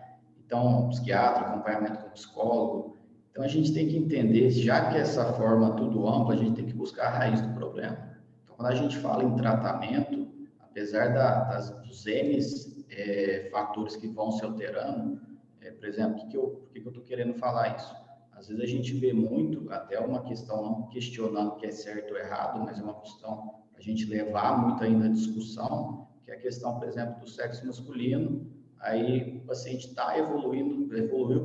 Então, psiquiatra, acompanhamento com psicólogo. Então a gente tem que entender, já que essa forma tudo ampla, a gente tem que buscar a raiz do problema. Então, quando a gente fala em tratamento, apesar dos N fatores que vão se alterando, por exemplo, por que eu estou querendo falar isso? Às vezes a gente vê muito, até uma questão não questionando que é certo ou errado, mas é uma questão a gente levar muito ainda a discussão, que é a questão, por exemplo, do sexo masculino. Aí o paciente está evoluiu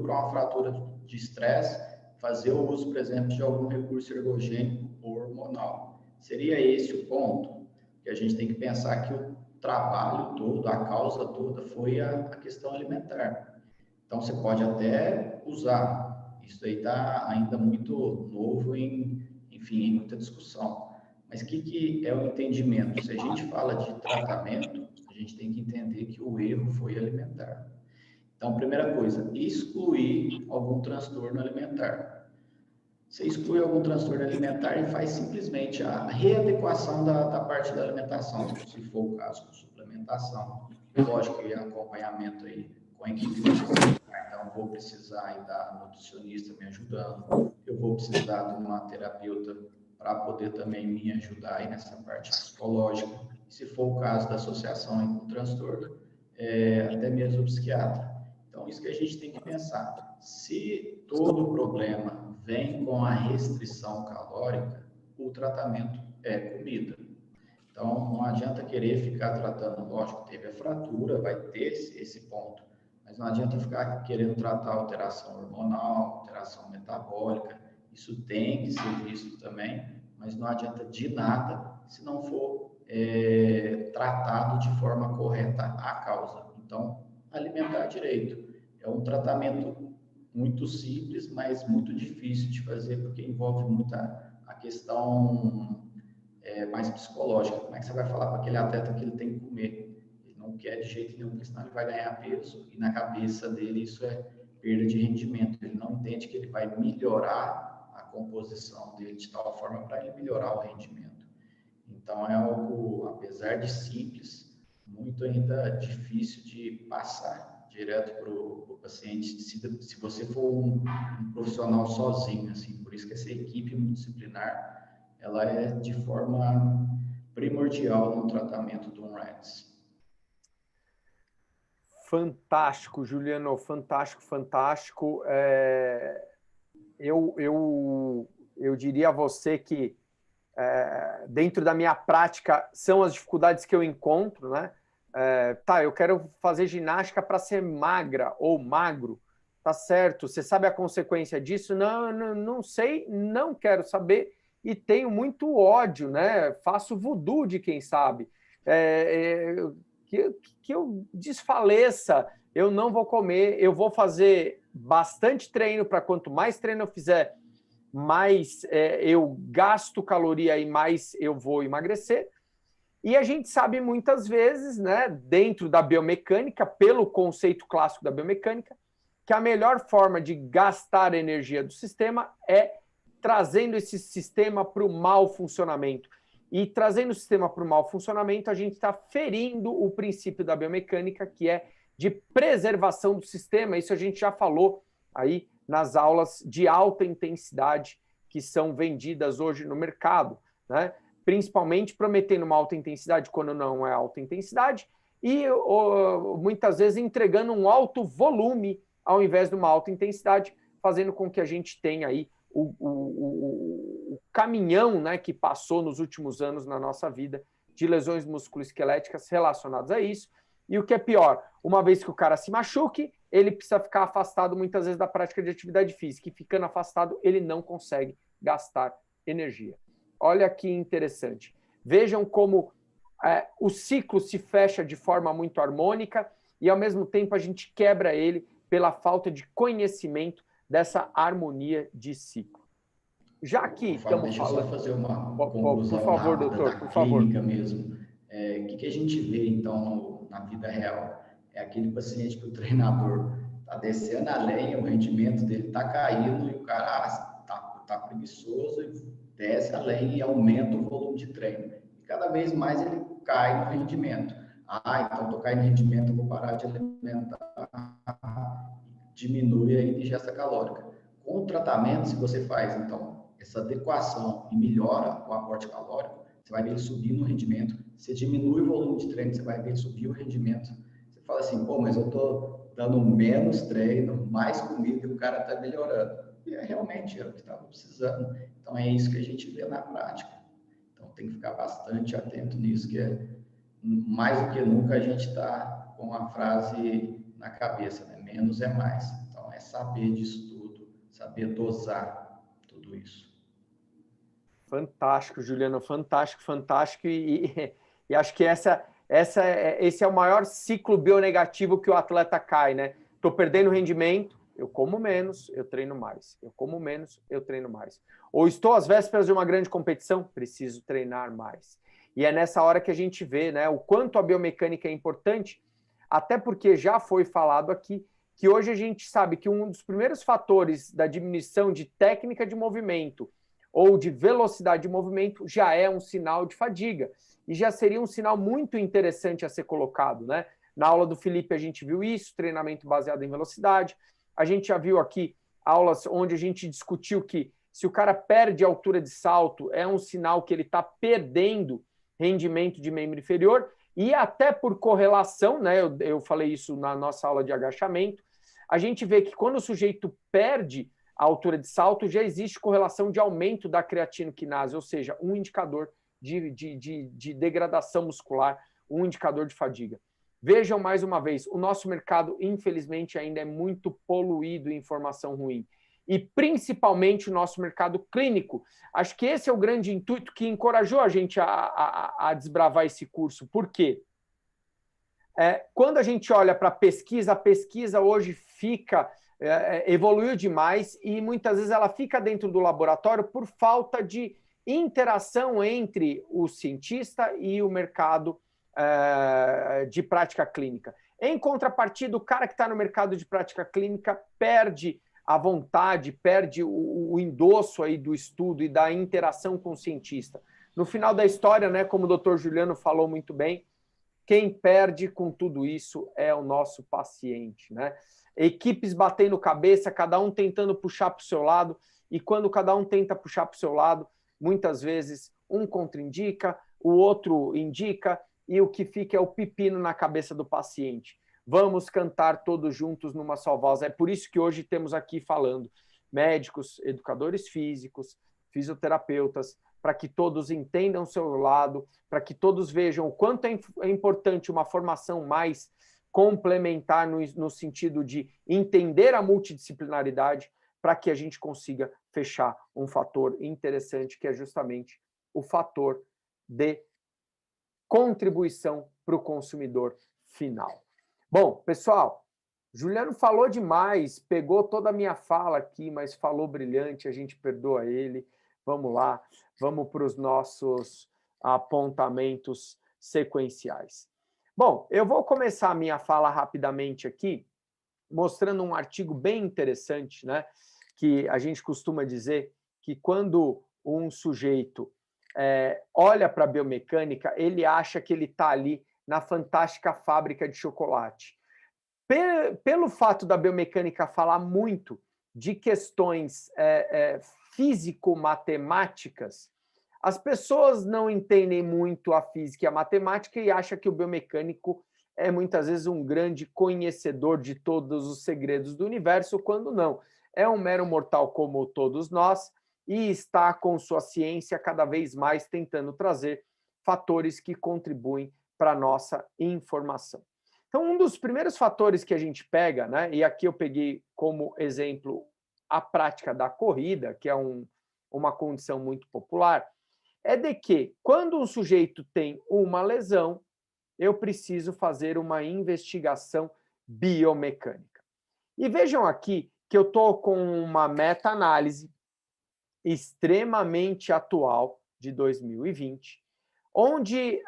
para uma fratura de estresse, fazer o uso, por exemplo, de algum recurso ergogênico ou hormonal. Seria esse o ponto? porque a gente tem que pensar que o trabalho todo, a causa toda foi a questão alimentar. Então, você pode até usar. Isso aí está ainda muito novo, enfim, em muita discussão. Mas o que é o entendimento? Se a gente fala de tratamento, a gente tem que entender que o erro foi alimentar. Então, primeira coisa, excluir algum transtorno alimentar. Você exclui algum transtorno alimentar e faz simplesmente a readequação da parte da alimentação, se for o caso, com suplementação. Lógico que acompanhamento aí com a equipe multidisciplinar. Então, eu vou precisar aí da nutricionista me ajudando, eu vou precisar de uma terapeuta para poder também me ajudar aí nessa parte psicológica. Se for o caso da associação aí com o transtorno, até mesmo o psiquiatra. Então, isso que a gente tem que pensar. Se todo problema vem com a restrição calórica, o tratamento é comida. Então, não adianta querer ficar tratando, lógico, teve a fratura, vai ter esse ponto, mas não adianta ficar querendo tratar alteração hormonal, alteração metabólica, isso tem que ser visto também, mas não adianta de nada se não for tratado de forma correta a causa. Então, alimentar direito é um tratamento muito simples, mas muito difícil de fazer, porque envolve muita a questão mais psicológica. Como é que você vai falar para aquele atleta que ele tem que comer? Ele não quer de jeito nenhum, porque senão ele vai ganhar peso. E na cabeça dele isso é perda de rendimento. Ele não entende que ele vai melhorar a composição dele de tal forma para ele melhorar o rendimento. Então, é algo, apesar de simples, muito ainda difícil de passar direto para o paciente, se você for um profissional sozinho, assim. Por isso que essa equipe multidisciplinar ela é de forma primordial no tratamento do REDS. Fantástico, Juliano, fantástico, fantástico. Eu diria a você que, dentro da minha prática, são as dificuldades que eu encontro, né? Eu quero fazer ginástica para ser magra ou magro, tá certo? Você sabe a consequência disso? Não sei, não quero saber. E tenho muito ódio, né? Faço voodoo de quem sabe. Que eu desfaleça, eu não vou comer, eu vou fazer bastante treino para quanto mais treino eu fizer, mais eu gasto caloria e mais eu vou emagrecer. E a gente sabe muitas vezes, né, dentro da biomecânica, pelo conceito clássico da biomecânica, que a melhor forma de gastar energia do sistema é trazendo esse sistema para o mau funcionamento. E trazendo o sistema para o mau funcionamento, a gente está ferindo o princípio da biomecânica, que é de preservação do sistema. Isso a gente já falou aí nas aulas de alta intensidade que são vendidas hoje no mercado, né? Principalmente prometendo uma alta intensidade quando não é alta intensidade e muitas vezes entregando um alto volume ao invés de uma alta intensidade, fazendo com que a gente tenha aí o caminhão, né, que passou nos últimos anos na nossa vida de lesões musculoesqueléticas relacionadas a isso. E o que é pior, uma vez que o cara se machuque, ele precisa ficar afastado muitas vezes da prática de atividade física, e ficando afastado, ele não consegue gastar energia. Olha que interessante. Vejam como o ciclo se fecha de forma muito harmônica e, ao mesmo tempo, a gente quebra ele pela falta de conhecimento dessa harmonia de ciclo. Já que estamos falando... Deixa eu só fazer uma conclusão por favor, rápida doutor, da por clínica favor. mesmo. O que a gente vê, então, na vida real? É aquele paciente que o treinador está descendo a lenha, o rendimento dele está caindo e o cara está preguiçoso e desce a lenha e aumenta o volume de treino. E cada vez mais ele cai no rendimento. Então estou caindo no rendimento, eu vou parar de alimentar. Diminui a ingesta calórica. Com o tratamento, se você faz, então, essa adequação e melhora o aporte calórico, você vai ver ele subir no rendimento. Você diminui o volume de treino, você vai ver ele subir o rendimento. Você fala assim, pô, mas eu estou dando menos treino, mais comida e o cara está melhorando. E realmente era o que estava precisando. Então, é isso que a gente vê na prática. Então, tem que ficar bastante atento nisso, que mais do que nunca a gente está com a frase na cabeça, né? Menos é mais. Então, é saber disso tudo, saber dosar tudo isso. Fantástico, Juliano, fantástico, fantástico. E E acho que esse é o maior ciclo bionegativo que o atleta cai, né? Estou perdendo rendimento, eu como menos, eu treino mais. Eu como menos, eu treino mais. Ou estou às vésperas de uma grande competição, preciso treinar mais. E é nessa hora que a gente vê, né, o quanto a biomecânica é importante, até porque já foi falado aqui que hoje a gente sabe que um dos primeiros fatores da diminuição de técnica de movimento ou de velocidade de movimento já é um sinal de fadiga. E já seria um sinal muito interessante a ser colocado, né? Na aula do Felipe a gente viu isso, treinamento baseado em velocidade. A gente já viu aqui aulas onde a gente discutiu que se o cara perde a altura de salto, é um sinal que ele está perdendo rendimento de membro inferior, e até por correlação, né? Eu falei isso na nossa aula de agachamento, a gente vê que quando o sujeito perde a altura de salto, já existe correlação de aumento da creatinoquinase, ou seja, um indicador de degradação muscular, um indicador de fadiga. Vejam mais uma vez, o nosso mercado, infelizmente, ainda é muito poluído em informação ruim. E principalmente o nosso mercado clínico. Acho que esse é o grande intuito que encorajou a gente a desbravar esse curso. Por quê? Quando a gente olha para a pesquisa hoje evoluiu demais e muitas vezes ela fica dentro do laboratório por falta de interação entre o cientista e o mercado de prática clínica. Em contrapartida, o cara que está no mercado de prática clínica perde a vontade, perde o endosso aí do estudo e da interação com o cientista. No final da história, né, como o Dr. Juliano falou muito bem, quem perde com tudo isso é o nosso paciente, né? Equipes batendo cabeça, cada um tentando puxar para o seu lado, e quando cada um tenta puxar para o seu lado, muitas vezes um contraindica, o outro indica, e o que fica é o pepino na cabeça do paciente. Vamos cantar todos juntos numa só voz. É por isso que hoje temos aqui falando médicos, educadores físicos, fisioterapeutas, para que todos entendam o seu lado, para que todos vejam o quanto é importante uma formação mais complementar no sentido de entender a multidisciplinaridade, para que a gente consiga fechar um fator interessante, que é justamente o fator de contribuição para o consumidor final. Bom, pessoal, Juliano falou demais, pegou toda a minha fala aqui, mas falou brilhante, a gente perdoa ele. Vamos lá, vamos para os nossos apontamentos sequenciais. Bom, eu vou começar a minha fala rapidamente aqui, mostrando um artigo bem interessante, né? Que a gente costuma dizer que quando um sujeito olha para a biomecânica, ele acha que ele está ali na fantástica fábrica de chocolate. Pelo fato da biomecânica falar muito de questões físico-matemáticas, as pessoas não entendem muito a física e a matemática e acham que o biomecânico é muitas vezes um grande conhecedor de todos os segredos do universo, quando não. É um mero mortal como todos nós e está com sua ciência cada vez mais tentando trazer fatores que contribuem para a nossa informação. Então, um dos primeiros fatores que a gente pega, né, e aqui eu peguei como exemplo a prática da corrida, que é uma condição muito popular, é de que quando um sujeito tem uma lesão, eu preciso fazer uma investigação biomecânica. E vejam aqui que eu estou com uma meta-análise extremamente atual de 2020, onde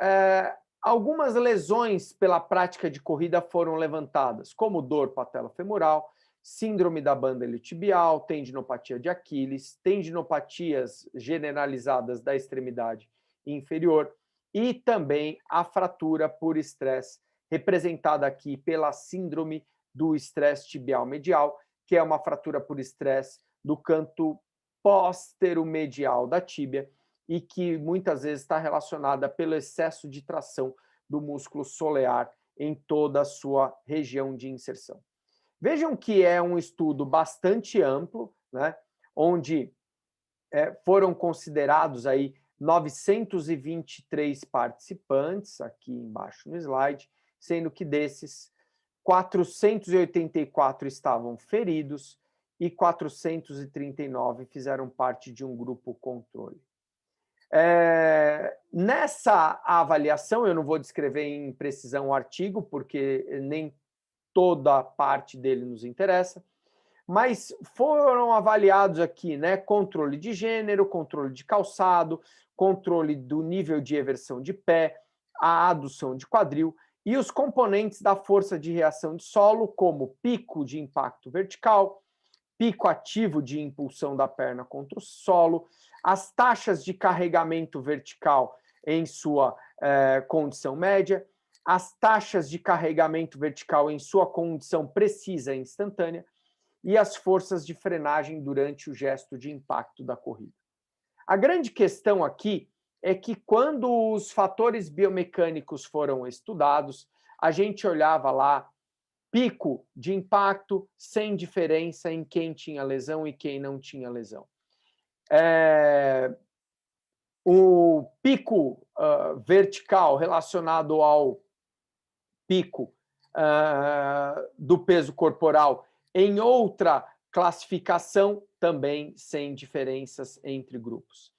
algumas lesões pela prática de corrida foram levantadas, como dor patelofemoral, síndrome da banda iliotibial, tendinopatia de Aquiles, tendinopatias generalizadas da extremidade inferior e também a fratura por estresse, representada aqui pela síndrome do estresse tibial medial, que é uma fratura por estresse do canto póstero-medial da tíbia e que muitas vezes está relacionada pelo excesso de tração do músculo solear em toda a sua região de inserção. Vejam que é um estudo bastante amplo, né, onde foram considerados aí 923 participantes, aqui embaixo no slide, sendo que desses 484 estavam feridos e 439 fizeram parte de um grupo controle. Nessa avaliação, eu não vou descrever em precisão o artigo, porque nem toda parte dele nos interessa, mas foram avaliados aqui, né, controle de gênero, controle de calçado, controle do nível de eversão de pé, a adução de quadril e os componentes da força de reação de solo, como pico de impacto vertical, pico ativo de impulsão da perna contra o solo, as taxas de carregamento vertical em sua condição média, as taxas de carregamento vertical em sua condição precisa e instantânea, e as forças de frenagem durante o gesto de impacto da corrida. A grande questão aqui é que quando os fatores biomecânicos foram estudados, a gente olhava lá pico de impacto sem diferença em quem tinha lesão e quem não tinha lesão. O pico vertical relacionado ao pico do peso corporal em outra classificação, também sem diferenças entre grupos.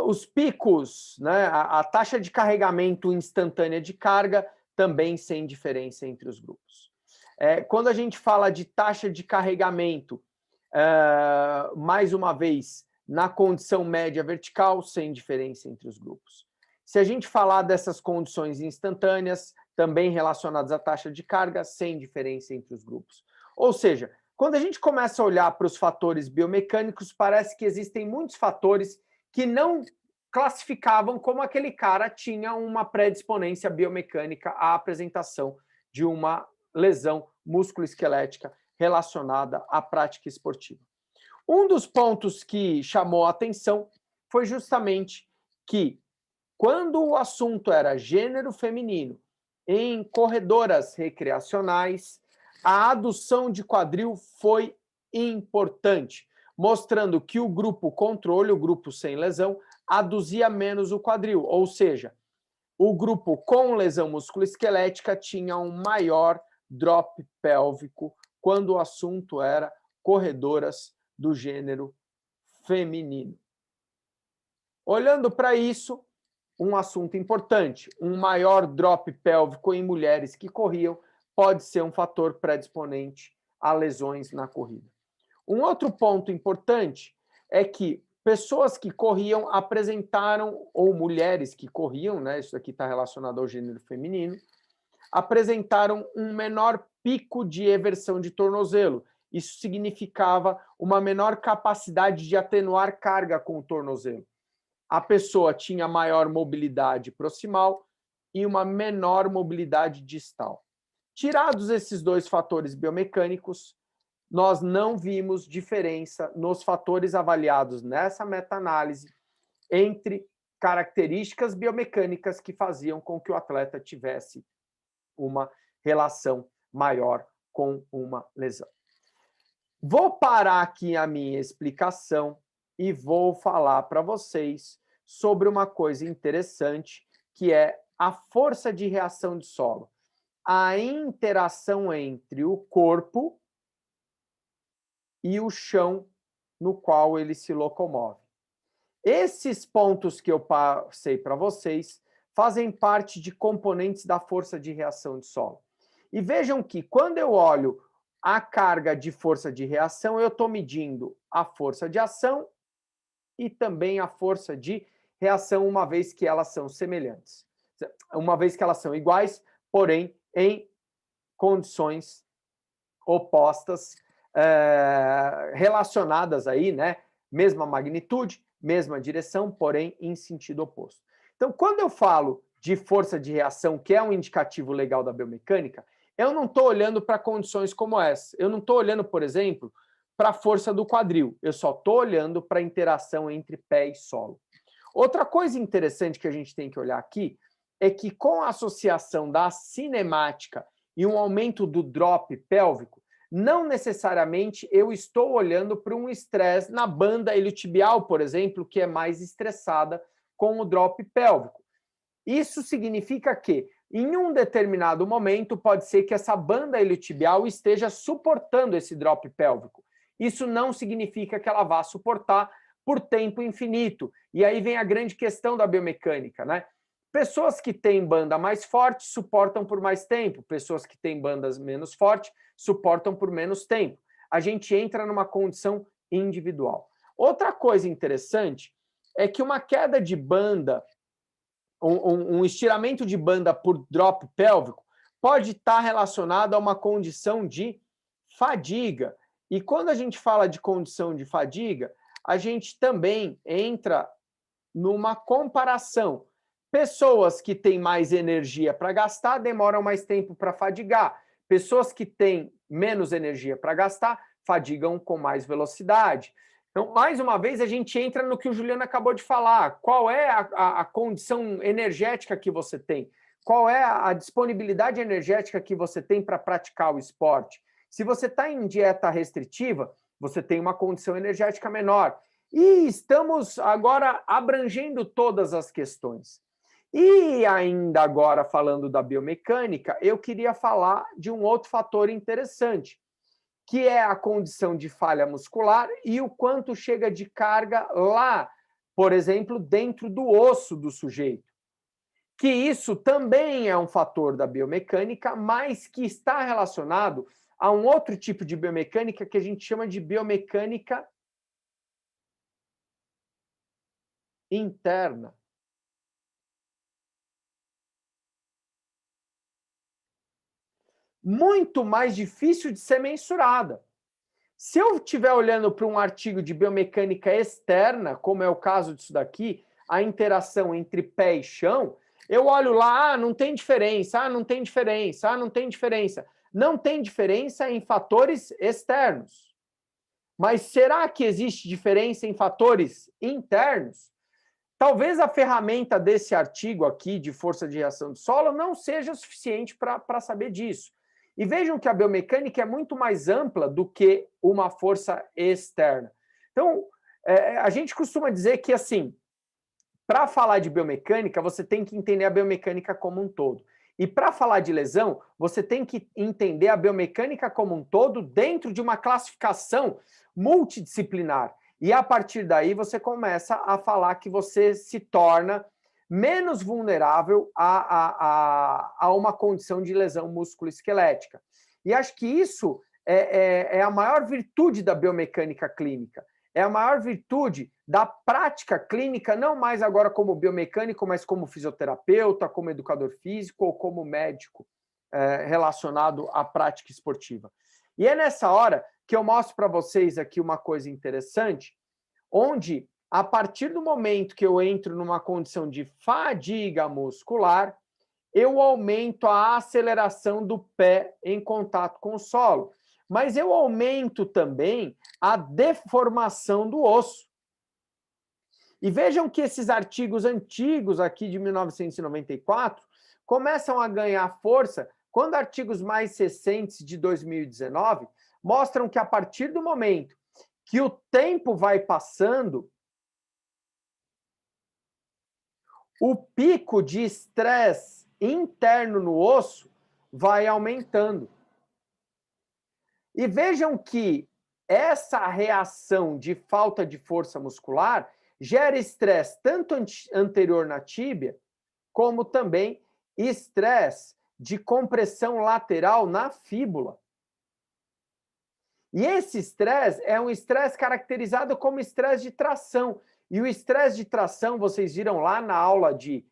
Os picos, né, a taxa de carregamento instantânea de carga, também sem diferença entre os grupos. Quando a gente fala de taxa de carregamento, mais uma vez, na condição média vertical, sem diferença entre os grupos. Se a gente falar dessas condições instantâneas, também relacionadas à taxa de carga, sem diferença entre os grupos. Ou seja, quando a gente começa a olhar para os fatores biomecânicos, parece que existem muitos fatores que não classificavam como aquele cara tinha uma predisponência biomecânica à apresentação de uma lesão musculoesquelética relacionada à prática esportiva. Um dos pontos que chamou a atenção foi justamente que, quando o assunto era gênero feminino em corredoras recreacionais, a adução de quadril foi importante, mostrando que o grupo controle, o grupo sem lesão, aduzia menos o quadril, ou seja, o grupo com lesão musculoesquelética tinha um maior drop pélvico quando o assunto era corredoras do gênero feminino. Olhando para isso, um assunto importante, um maior drop pélvico em mulheres que corriam pode ser um fator predisponente a lesões na corrida. Um outro ponto importante é que pessoas que corriam apresentaram, ou mulheres que corriam, né, isso aqui está relacionado ao gênero feminino, apresentaram um menor pico de eversão de tornozelo. Isso significava uma menor capacidade de atenuar carga com o tornozelo. A pessoa tinha maior mobilidade proximal e uma menor mobilidade distal. Tirados esses dois fatores biomecânicos, nós não vimos diferença nos fatores avaliados nessa meta-análise entre características biomecânicas que faziam com que o atleta tivesse uma relação maior com uma lesão. Vou parar aqui a minha explicação e vou falar para vocês sobre uma coisa interessante, que é a força de reação de solo. A interação entre o corpo e o chão no qual ele se locomove. Esses pontos que eu passei para vocês fazem parte de componentes da força de reação de solo. E vejam que, quando eu olho a carga de força de reação, eu estou medindo a força de ação e também a força de reação, uma vez que elas são semelhantes. Uma vez que elas são iguais, porém, em condições opostas, relacionadas aí, né? Mesma magnitude, mesma direção, porém em sentido oposto. Então, quando eu falo de força de reação, que é um indicativo legal da biomecânica, eu não estou olhando para condições como essa. Eu não estou olhando, por exemplo, para a força do quadril. Eu só estou olhando para a interação entre pé e solo. Outra coisa interessante que a gente tem que olhar aqui é que, com a associação da cinemática e um aumento do drop pélvico, não necessariamente eu estou olhando para um estresse na banda iliotibial, por exemplo, que é mais estressada com o drop pélvico. Isso significa que, em um determinado momento, pode ser que essa banda iliotibial esteja suportando esse drop pélvico. Isso não significa que ela vá suportar por tempo infinito. E aí vem a grande questão da biomecânica, né? Pessoas que têm banda mais forte suportam por mais tempo, pessoas que têm bandas menos fortes suportam por menos tempo. A gente entra numa condição individual. Outra coisa interessante é que uma queda de banda, um estiramento de banda por drop pélvico, pode estar relacionado a uma condição de fadiga. E quando a gente fala de condição de fadiga, a gente também entra numa comparação. Pessoas que têm mais energia para gastar demoram mais tempo para fadigar. Pessoas que têm menos energia para gastar fadigam com mais velocidade. Então, mais uma vez, a gente entra no que o Juliano acabou de falar. Qual é a condição energética que você tem? Qual é a disponibilidade energética que você tem para praticar o esporte? Se você está em dieta restritiva, você tem uma condição energética menor. E estamos agora abrangendo todas as questões. E ainda agora, falando da biomecânica, eu queria falar de um outro fator interessante, que é a condição de falha muscular e o quanto chega de carga lá, por exemplo, dentro do osso do sujeito. Que isso também é um fator da biomecânica, mas que está relacionado a um outro tipo de biomecânica que a gente chama de biomecânica interna. Muito mais difícil de ser mensurada. Se eu estiver olhando para um artigo de biomecânica externa, como é o caso disso daqui, a interação entre pé e chão, eu olho lá, não tem diferença, não tem diferença, não tem diferença. Não tem diferença em fatores externos. Mas será que existe diferença em fatores internos? Talvez a ferramenta desse artigo aqui de força de reação do solo não seja suficiente para saber disso. E vejam que a biomecânica é muito mais ampla do que uma força externa. Então, a gente costuma dizer que, assim, para falar de biomecânica, você tem que entender a biomecânica como um todo. E para falar de lesão, você tem que entender a biomecânica como um todo dentro de uma classificação multidisciplinar. E a partir daí você começa a falar que você se torna menos vulnerável a uma condição de lesão musculoesquelética. E acho que isso é a maior virtude da biomecânica clínica. É a maior virtude da prática clínica, não mais agora como biomecânico, mas como fisioterapeuta, como educador físico ou como médico relacionado à prática esportiva. E é nessa hora que eu mostro para vocês aqui uma coisa interessante, onde, a partir do momento que eu entro numa condição de fadiga muscular, eu aumento a aceleração do pé em contato com o solo. Mas eu aumento também a deformação do osso. E vejam que esses artigos antigos aqui de 1994 começam a ganhar força quando artigos mais recentes de 2019 mostram que a partir do momento que o tempo vai passando, o pico de estresse interno no osso vai aumentando. E vejam que essa reação de falta de força muscular gera estresse tanto anterior na tíbia, como também estresse de compressão lateral na fíbula. E esse estresse é um estresse caracterizado como estresse de tração. E o estresse de tração, vocês viram lá na aula de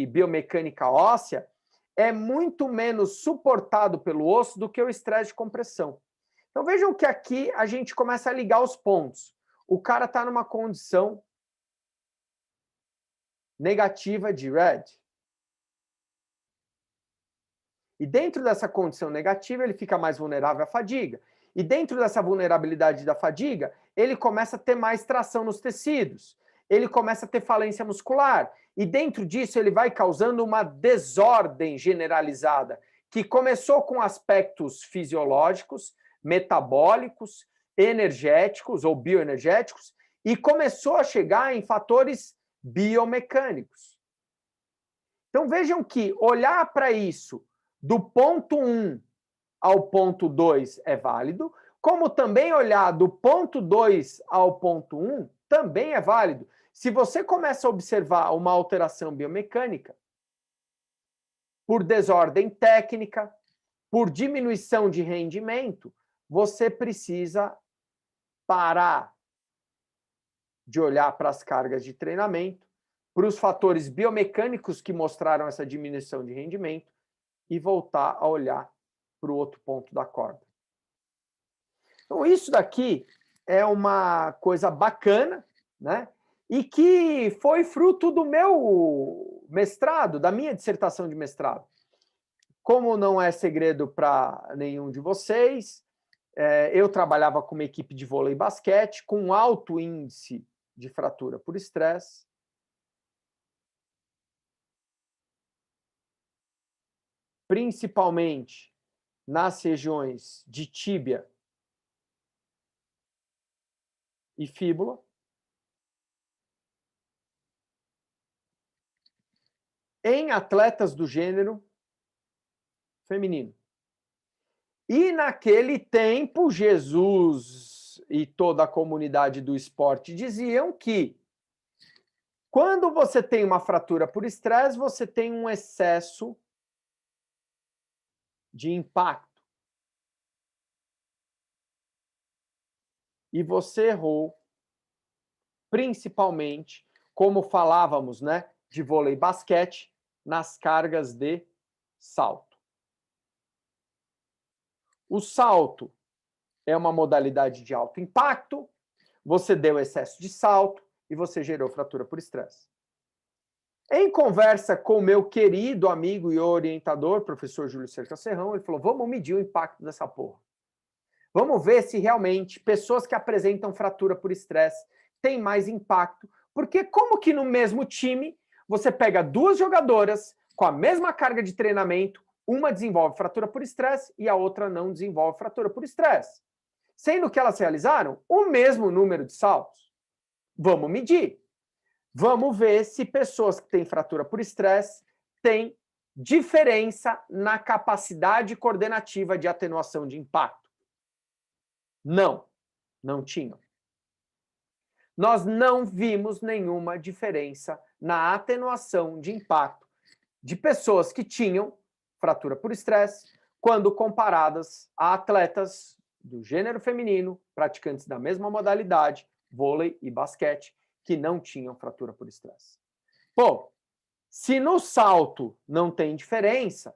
biomecânica óssea, é muito menos suportado pelo osso do que o estresse de compressão. Então vejam que aqui a gente começa a ligar os pontos. O cara está numa condição negativa de RED. E dentro dessa condição negativa, ele fica mais vulnerável à fadiga. E dentro dessa vulnerabilidade da fadiga, ele começa a ter mais tração nos tecidos. Ele começa a ter falência muscular. E dentro disso, ele vai causando uma desordem generalizada, que começou com aspectos fisiológicos, metabólicos, energéticos ou bioenergéticos, e começou a chegar em fatores biomecânicos. Então vejam que olhar para isso do ponto 1 ao ponto 2 é válido, como também olhar do ponto 2 ao ponto 1 também é válido. Se você começa a observar uma alteração biomecânica, por desordem técnica, por diminuição de rendimento, você precisa parar de olhar para as cargas de treinamento, para os fatores biomecânicos que mostraram essa diminuição de rendimento e voltar a olhar para o outro ponto da corda. Então, isso daqui é uma coisa bacana, né? E que foi fruto do meu mestrado, da minha dissertação de mestrado. Como não é segredo para nenhum de vocês, eu trabalhava com uma equipe de vôlei e basquete com alto índice de fratura por estresse. Principalmente nas regiões de tíbia e fíbula. Em atletas do gênero feminino. E naquele tempo, Jesus e toda a comunidade do esporte diziam que quando você tem uma fratura por estresse, você tem um excesso de impacto. E você errou, principalmente, como falávamos, né, de vôlei e basquete, nas cargas de salto. O salto é uma modalidade de alto impacto, você deu excesso de salto e você gerou fratura por estresse. Em conversa com o meu querido amigo e orientador, professor Júlio Cerca Serrão, ele falou, vamos medir o impacto dessa porra. Vamos ver se realmente pessoas que apresentam fratura por estresse têm mais impacto, porque como que no mesmo time você pega duas jogadoras com a mesma carga de treinamento, uma desenvolve fratura por estresse e a outra não desenvolve fratura por estresse. Sendo que elas realizaram o mesmo número de saltos. Vamos medir. Vamos ver se pessoas que têm fratura por estresse têm diferença na capacidade coordenativa de atenuação de impacto. Não, não tinham. Nós não vimos nenhuma diferença na atenuação de impacto de pessoas que tinham fratura por estresse quando comparadas a atletas do gênero feminino, praticantes da mesma modalidade, vôlei e basquete, que não tinham fratura por estresse. Bom, se no salto não tem diferença,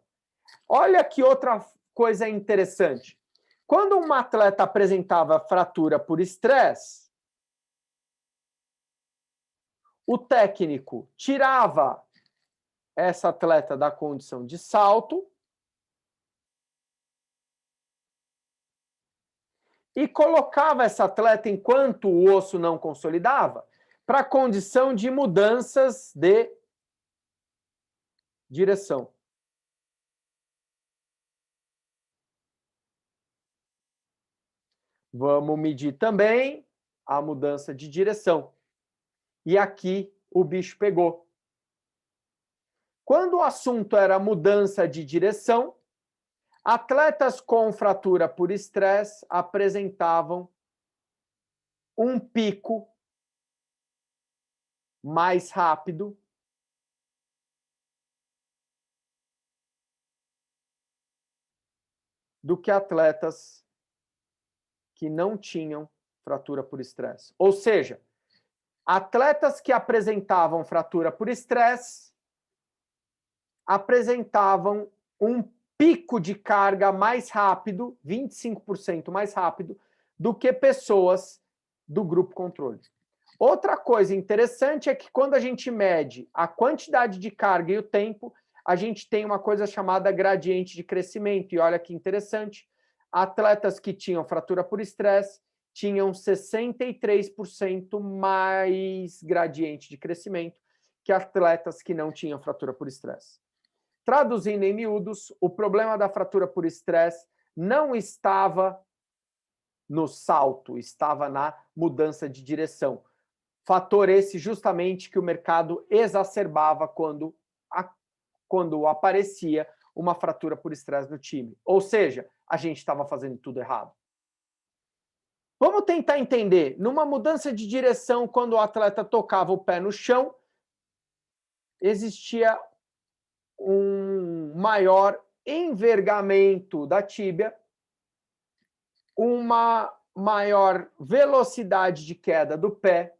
olha que outra coisa interessante. Quando uma atleta apresentava fratura por estresse, o técnico tirava essa atleta da condição de salto e colocava essa atleta, enquanto o osso não consolidava, para a condição de mudanças de direção. Vamos medir também a mudança de direção. E aqui o bicho pegou. Quando o assunto era mudança de direção, atletas com fratura por estresse apresentavam um pico mais rápido do que atletas que não tinham fratura por estresse. Ou seja, atletas que apresentavam fratura por estresse apresentavam um pico de carga mais rápido, 25% mais rápido, do que pessoas do grupo controle. Outra coisa interessante é que quando a gente mede a quantidade de carga e o tempo, a gente tem uma coisa chamada gradiente de crescimento. E olha que interessante, atletas que tinham fratura por estresse tinham 63% mais gradiente de crescimento que atletas que não tinham fratura por estresse. Traduzindo em miúdos, o problema da fratura por estresse não estava no salto, estava na mudança de direção. Fator esse justamente que o mercado exacerbava quando aparecia uma fratura por estresse no time. Ou seja, a gente estava fazendo tudo errado. Vamos Vamos tentar entender. Numa mudança de direção, quando o atleta tocava o pé no chão, existia um maior envergamento da tíbia, uma maior velocidade de queda do pé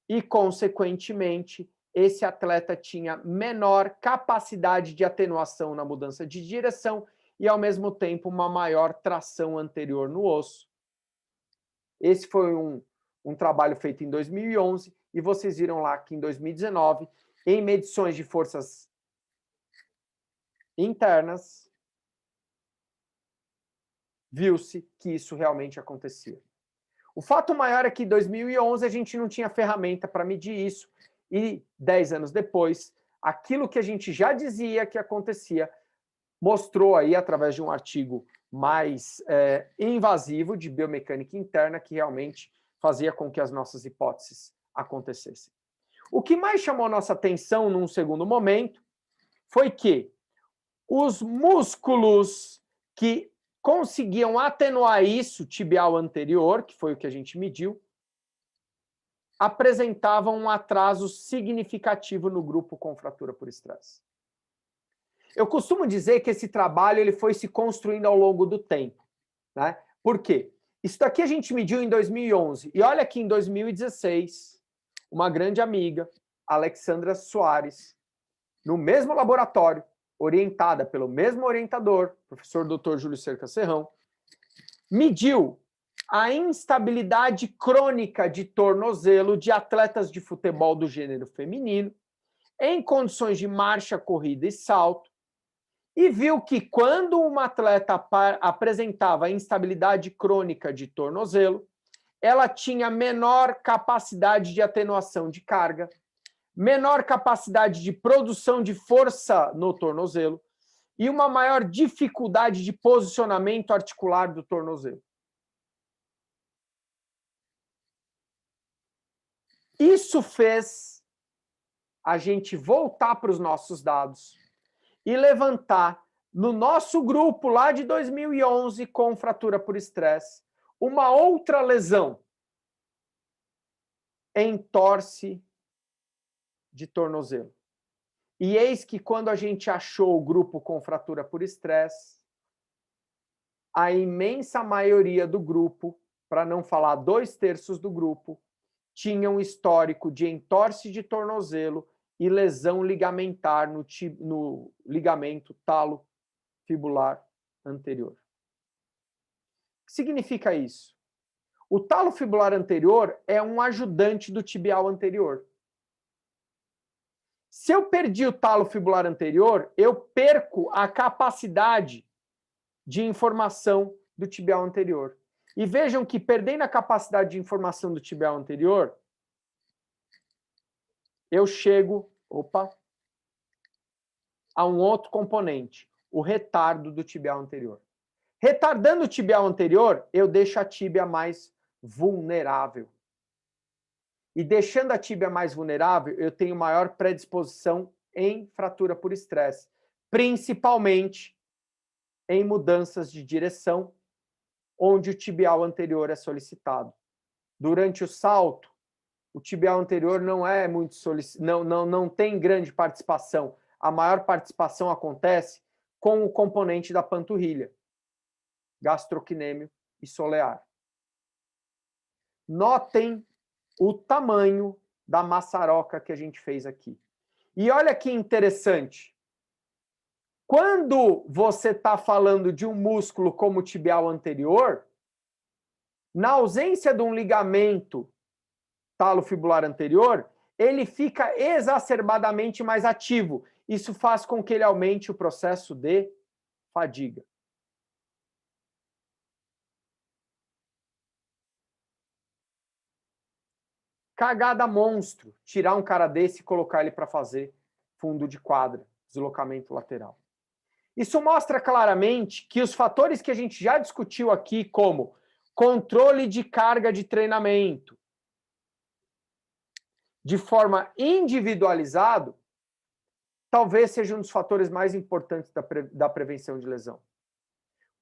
e, consequentemente, esse atleta tinha menor capacidade de atenuação na mudança de direção e, ao mesmo tempo, uma maior tração anterior no osso. Esse foi um trabalho feito em 2011 e vocês viram lá que em 2019, em medições de forças internas, viu-se que isso realmente acontecia. O fato maior é que em 2011 a gente não tinha ferramenta para medir isso e 10 anos depois, aquilo que a gente já dizia que acontecia, mostrou aí através de um artigo mais invasivo de biomecânica interna que realmente fazia com que as nossas hipóteses acontecessem. O que mais chamou nossa atenção num segundo momento foi que os músculos que conseguiam atenuar isso, tibial anterior, que foi o que a gente mediu, apresentavam um atraso significativo no grupo com fratura por estresse. Eu costumo dizer que esse trabalho ele foi se construindo ao longo do tempo, né? Por quê? Isso daqui a gente mediu em 2011, e olha que em 2016, uma grande amiga, Alexandra Soares, no mesmo laboratório, orientada pelo mesmo orientador, professor Dr. Júlio Cerca Serrão, mediu a instabilidade crônica de tornozelo de atletas de futebol do gênero feminino em condições de marcha, corrida e salto, e viu que quando uma atleta apresentava instabilidade crônica de tornozelo, ela tinha menor capacidade de atenuação de carga, menor capacidade de produção de força no tornozelo e uma maior dificuldade de posicionamento articular do tornozelo. Isso fez a gente voltar para os nossos dados e levantar no nosso grupo lá de 2011 com fratura por estresse uma outra lesão em torse de tornozelo. E eis que quando a gente achou o grupo com fratura por estresse, a imensa maioria do grupo, para não falar 2/3 do grupo, tinha um histórico de entorse de tornozelo e lesão ligamentar no ligamento talo-fibular anterior. O que significa isso? O talo-fibular anterior é um ajudante do tibial anterior. Se eu perdi o talo-fibular anterior, eu perco a capacidade de informação do tibial anterior. E vejam que, perdendo a capacidade de informação do tibial anterior, eu chego a um outro componente, o retardo do tibial anterior. Retardando o tibial anterior, eu deixo a tíbia mais vulnerável. E deixando a tíbia mais vulnerável, eu tenho maior predisposição em fratura por estresse, principalmente em mudanças de direção, onde o tibial anterior é solicitado. Durante o salto, o tibial anterior não é muito não tem grande participação. A maior participação acontece com o componente da panturrilha, gastrocnêmio e solear. Notem o tamanho da maçaroca que a gente fez aqui. E olha que interessante. Quando você está falando de um músculo como o tibial anterior, na ausência de um ligamento talo-fibular anterior, ele fica exacerbadamente mais ativo. Isso faz com que ele aumente o processo de fadiga. Cagada monstro, tirar um cara desse e colocar ele para fazer fundo de quadra, deslocamento lateral. Isso mostra claramente que os fatores que a gente já discutiu aqui, como controle de carga de treinamento, de forma individualizada, talvez seja um dos fatores mais importantes da prevenção de lesão.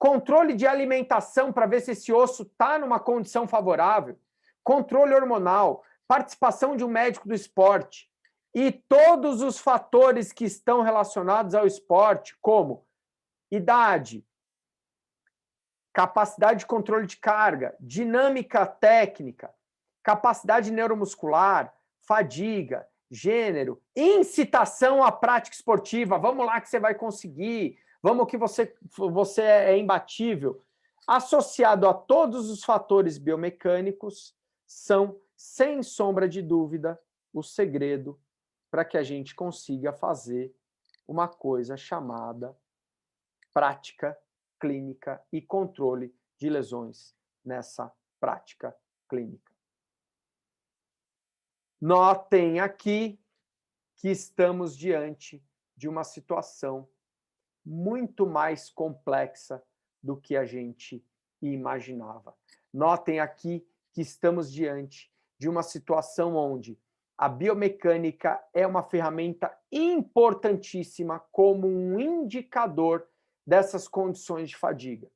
controle de alimentação para ver se esse osso está numa condição favorável, controle hormonal, participação de um médico do esporte e todos os fatores que estão relacionados ao esporte, como idade, capacidade de controle de carga, dinâmica técnica, capacidade neuromuscular, fadiga, gênero, incitação à prática esportiva. Vamos lá que você vai conseguir. Vamos que você é imbatível. Associado a todos os fatores biomecânicos, são, sem sombra de dúvida, o segredo para que a gente consiga fazer uma coisa chamada prática clínica e controle de lesões nessa prática clínica. Notem aqui que estamos diante de uma situação muito mais complexa do que a gente imaginava. Notem aqui que estamos diante de uma situação onde a biomecânica é uma ferramenta importantíssima como um indicador dessas condições de fadiga,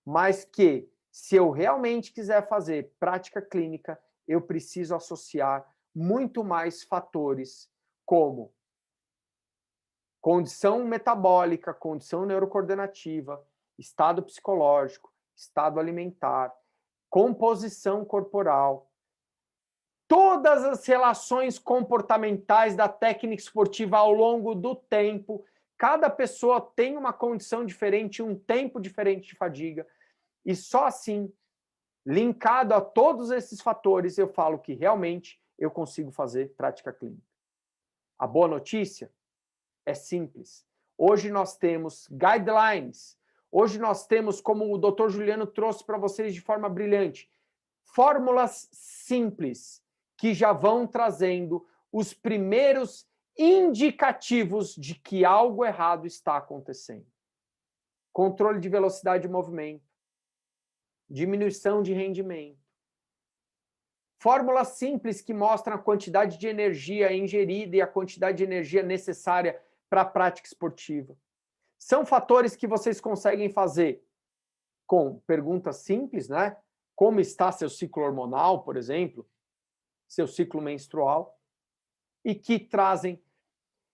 mas que, se eu realmente quiser fazer prática clínica, eu preciso associar muito mais fatores como condição metabólica, condição neurocoordenativa, estado psicológico, estado alimentar, composição corporal, todas as relações comportamentais da técnica esportiva ao longo do tempo. Cada pessoa tem uma condição diferente, um tempo diferente de fadiga, e só assim, linkado a todos esses fatores, eu falo que realmente eu consigo fazer prática clínica. A boa notícia é simples. Hoje nós temos guidelines, hoje nós temos, como o Dr. Juliano trouxe para vocês de forma brilhante, fórmulas simples que já vão trazendo os primeiros indicativos de que algo errado está acontecendo. Controle de velocidade de movimento, diminuição de rendimento. Fórmulas simples que mostram a quantidade de energia ingerida e a quantidade de energia necessária para a prática esportiva. São fatores que vocês conseguem fazer com perguntas simples, né? Como está seu ciclo hormonal, por exemplo, seu ciclo menstrual, e que trazem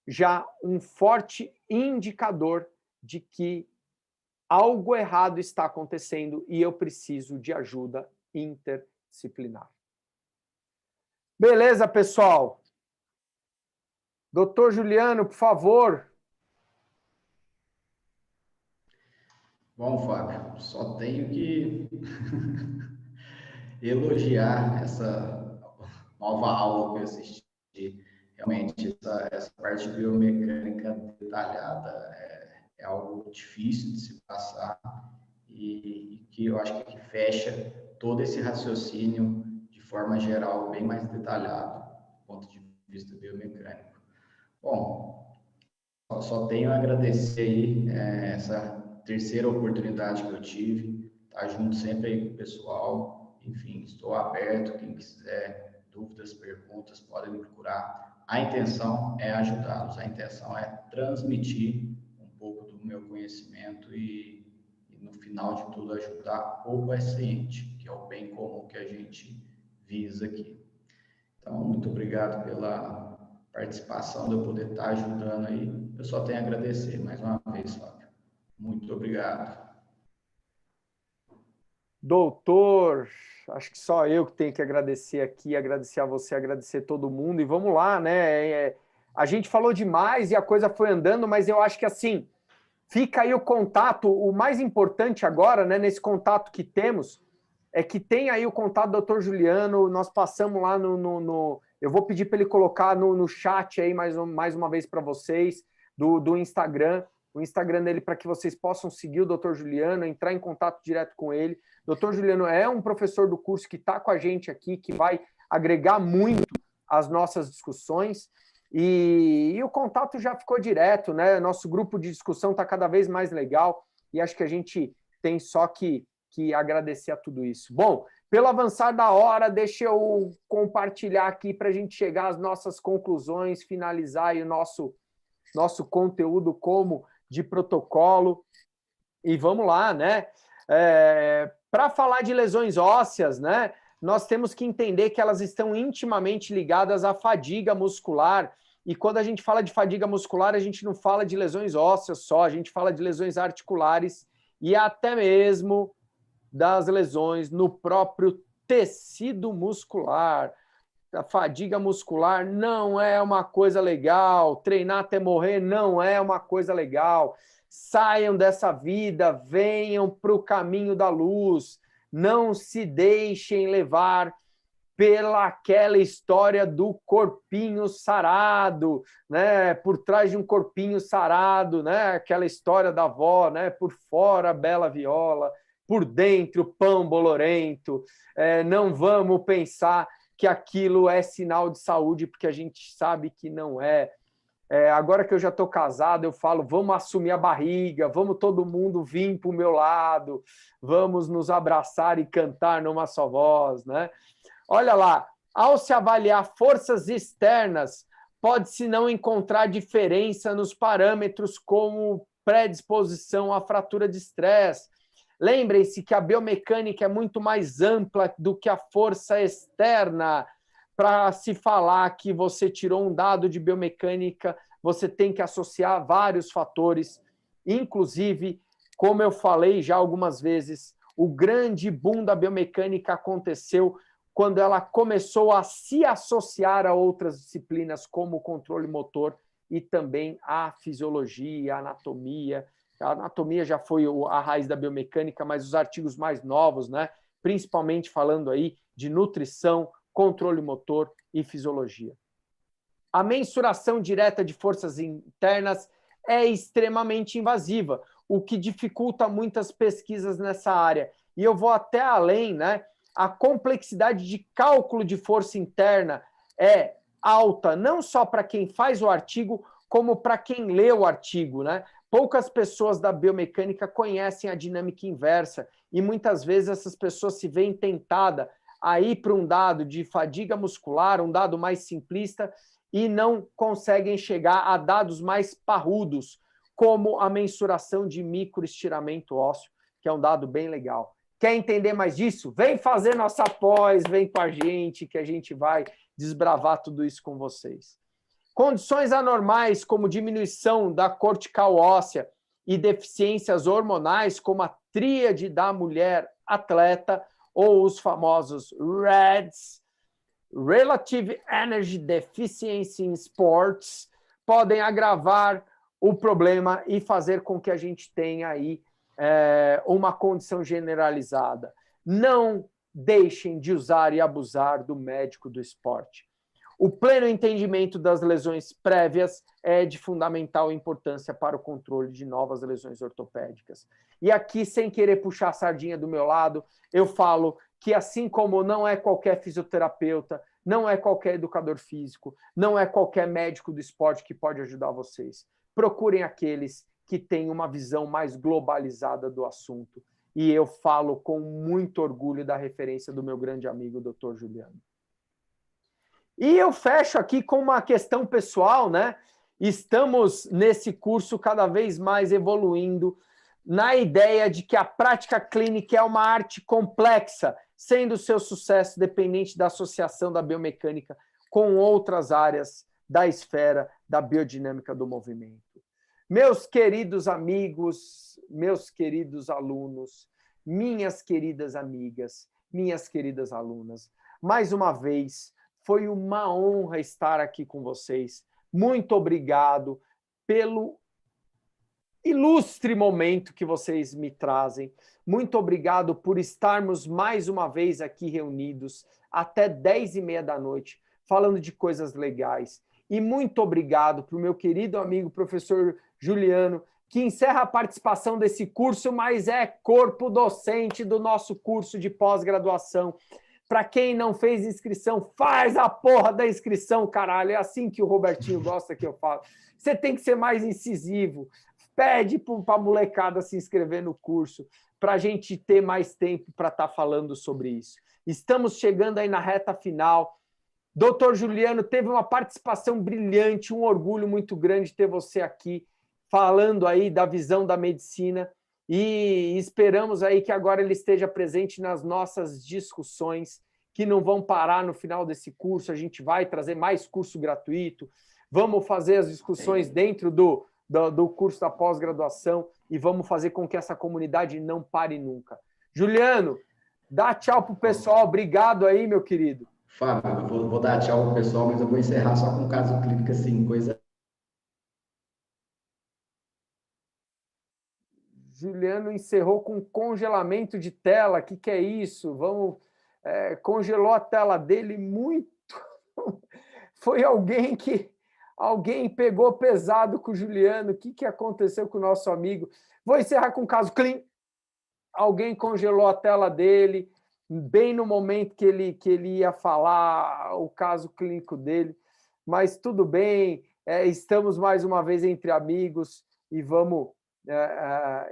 já um forte indicador de que algo errado está acontecendo e eu preciso de ajuda interdisciplinar. Beleza, pessoal? Doutor Juliano, por favor. Bom, Fábio, só tenho que elogiar essa nova aula que eu assisti. Realmente, essa parte biomecânica detalhada é algo difícil de se passar e que eu acho que fecha todo esse raciocínio de forma geral, bem mais detalhado, do ponto de vista biomecânico. Bom, só tenho a agradecer aí essa terceira oportunidade que eu tive, estar junto sempre aí com o pessoal. Enfim, estou aberto, quem quiser dúvidas, perguntas, podem me procurar. A intenção é ajudá-los, a intenção é transmitir um pouco do meu conhecimento e no final de tudo, ajudar o paciente, que é o bem comum que a gente visa aqui. Então, muito obrigado pela participação, de eu poder estar ajudando aí. Eu só tenho a agradecer mais uma vez, Fábio. Muito obrigado. Doutor, acho que só eu que tenho que agradecer aqui, agradecer a você, agradecer todo mundo, e vamos lá, né? A gente falou demais e a coisa foi andando, mas eu acho que assim, fica aí o contato, o mais importante agora, né, nesse contato que temos, é que tem aí o contato do Dr. Juliano, nós passamos lá eu vou pedir para ele colocar no chat aí mais uma vez para vocês, do Instagram, o Instagram dele para que vocês possam seguir o Dr. Juliano, entrar em contato direto com ele. Dr. Juliano é um professor do curso que está com a gente aqui, que vai agregar muito às nossas discussões, e o contato já ficou direto, né? Nosso grupo de discussão está cada vez mais legal, e acho que a gente tem só que agradecer a tudo isso. Bom, pelo avançar da hora, deixa eu compartilhar aqui para a gente chegar às nossas conclusões, finalizar aí o nosso conteúdo como de protocolo. E vamos lá, né? Para falar de lesões ósseas, né? Nós temos que entender que elas estão intimamente ligadas à fadiga muscular. E quando a gente fala de fadiga muscular, a gente não fala de lesões ósseas só, a gente fala de lesões articulares e até mesmo das lesões no próprio tecido muscular. A fadiga muscular não é uma coisa legal, treinar até morrer não é uma coisa legal. Saiam dessa vida, venham para o caminho da luz, não se deixem levar pela aquela história do corpinho sarado, né? Por trás de um corpinho sarado, né? Aquela história da avó, né? Por fora, bela viola, por dentro, pão bolorento. Não vamos pensar que aquilo é sinal de saúde, porque a gente sabe que não é. Agora que eu já estou casado, eu falo, vamos assumir a barriga, vamos todo mundo vir para o meu lado, vamos nos abraçar e cantar numa só voz, né? Olha lá, ao se avaliar forças externas, pode-se não encontrar diferença nos parâmetros como predisposição à fratura de estresse. Lembrem-se que a biomecânica é muito mais ampla do que a força externa. Para se falar que você tirou um dado de biomecânica, você tem que associar vários fatores, inclusive, como eu falei já algumas vezes, o grande boom da biomecânica aconteceu quando ela começou a se associar a outras disciplinas, como o controle motor e também a fisiologia, a anatomia. A anatomia já foi a raiz da biomecânica, mas os artigos mais novos, né, principalmente falando aí de nutrição, controle motor e fisiologia. A mensuração direta de forças internas é extremamente invasiva, o que dificulta muitas pesquisas nessa área. E eu vou até além, né? A complexidade de cálculo de força interna é alta, não só para quem faz o artigo, como para quem lê o artigo, né? Poucas pessoas da biomecânica conhecem a dinâmica inversa e muitas vezes essas pessoas se veem tentadas a ir para um dado de fadiga muscular, um dado mais simplista, e não conseguem chegar a dados mais parrudos, como a mensuração de microestiramento ósseo, que é um dado bem legal. Quer entender mais disso? Vem fazer nossa pós, vem com a gente, que a gente vai desbravar tudo isso com vocês. Condições anormais, como diminuição da cortical óssea e deficiências hormonais, como a tríade da mulher atleta, ou os famosos REDS, Relative Energy Deficiency in Sports, podem agravar o problema e fazer com que a gente tenha aí uma condição generalizada. Não deixem de usar e abusar do médico do esporte. O pleno entendimento das lesões prévias é de fundamental importância para o controle de novas lesões ortopédicas. E aqui, sem querer puxar a sardinha do meu lado, eu falo que assim como não é qualquer fisioterapeuta, não é qualquer educador físico, não é qualquer médico do esporte que pode ajudar vocês. Procurem aqueles que têm uma visão mais globalizada do assunto. E eu falo com muito orgulho da referência do meu grande amigo, Dr. Juliano. E eu fecho aqui com uma questão pessoal, né? Estamos nesse curso cada vez mais evoluindo na ideia de que a prática clínica é uma arte complexa, sendo seu sucesso dependente da associação da biomecânica com outras áreas da esfera da biodinâmica do movimento. Meus queridos amigos, meus queridos alunos, minhas queridas amigas, minhas queridas alunas, mais uma vez, foi uma honra estar aqui com vocês. Muito obrigado pelo ilustre momento que vocês me trazem. Muito obrigado por estarmos mais uma vez aqui reunidos até 10h30 da noite, falando de coisas legais. E muito obrigado para o meu querido amigo professor Juliano, que encerra a participação desse curso, mas é corpo docente do nosso curso de pós-graduação. Para quem não fez inscrição, faz a porra da inscrição, caralho. É assim que o Robertinho gosta que eu falo. Você tem que ser mais incisivo. Pede para a molecada se inscrever no curso, para a gente ter mais tempo para estar falando sobre isso. Estamos chegando aí na reta final. Doutor Juliano teve uma participação brilhante, um orgulho muito grande ter você aqui, falando aí da visão da medicina. e esperamos aí que agora ele esteja presente nas nossas discussões, que não vão parar no final desse curso. A gente vai trazer mais curso gratuito, vamos fazer as discussões dentro do curso da pós-graduação e vamos fazer com que essa comunidade não pare nunca. Juliano, dá tchau pro pessoal. Obrigado aí, meu querido. Fábio, eu vou dar tchau pro pessoal, mas eu vou encerrar só com um caso clínico, assim, coisa... Juliano encerrou com congelamento de tela. O que é isso? Congelou a tela dele muito. Foi alguém pegou pesado com o Juliano. O que aconteceu com o nosso amigo? Vou encerrar com um caso clínico. Alguém congelou a tela dele, bem no momento que ele ia falar o caso clínico dele. Mas tudo bem, estamos mais uma vez entre amigos e vamos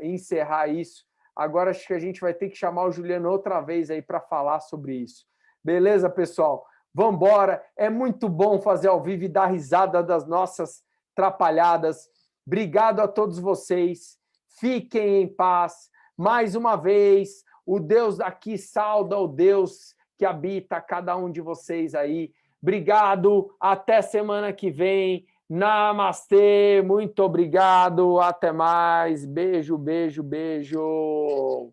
encerrar isso. Agora acho que a gente vai ter que chamar o Juliano outra vez aí para falar sobre isso. Beleza, pessoal? Vamos embora. É muito bom fazer ao vivo e dar risada das nossas trapalhadas. Obrigado a todos vocês. Fiquem em paz. Mais uma vez, o Deus daqui sauda o Deus que habita cada um de vocês aí. Obrigado. Até semana que vem. Namastê. Muito obrigado. Até mais. Beijo, beijo, beijo.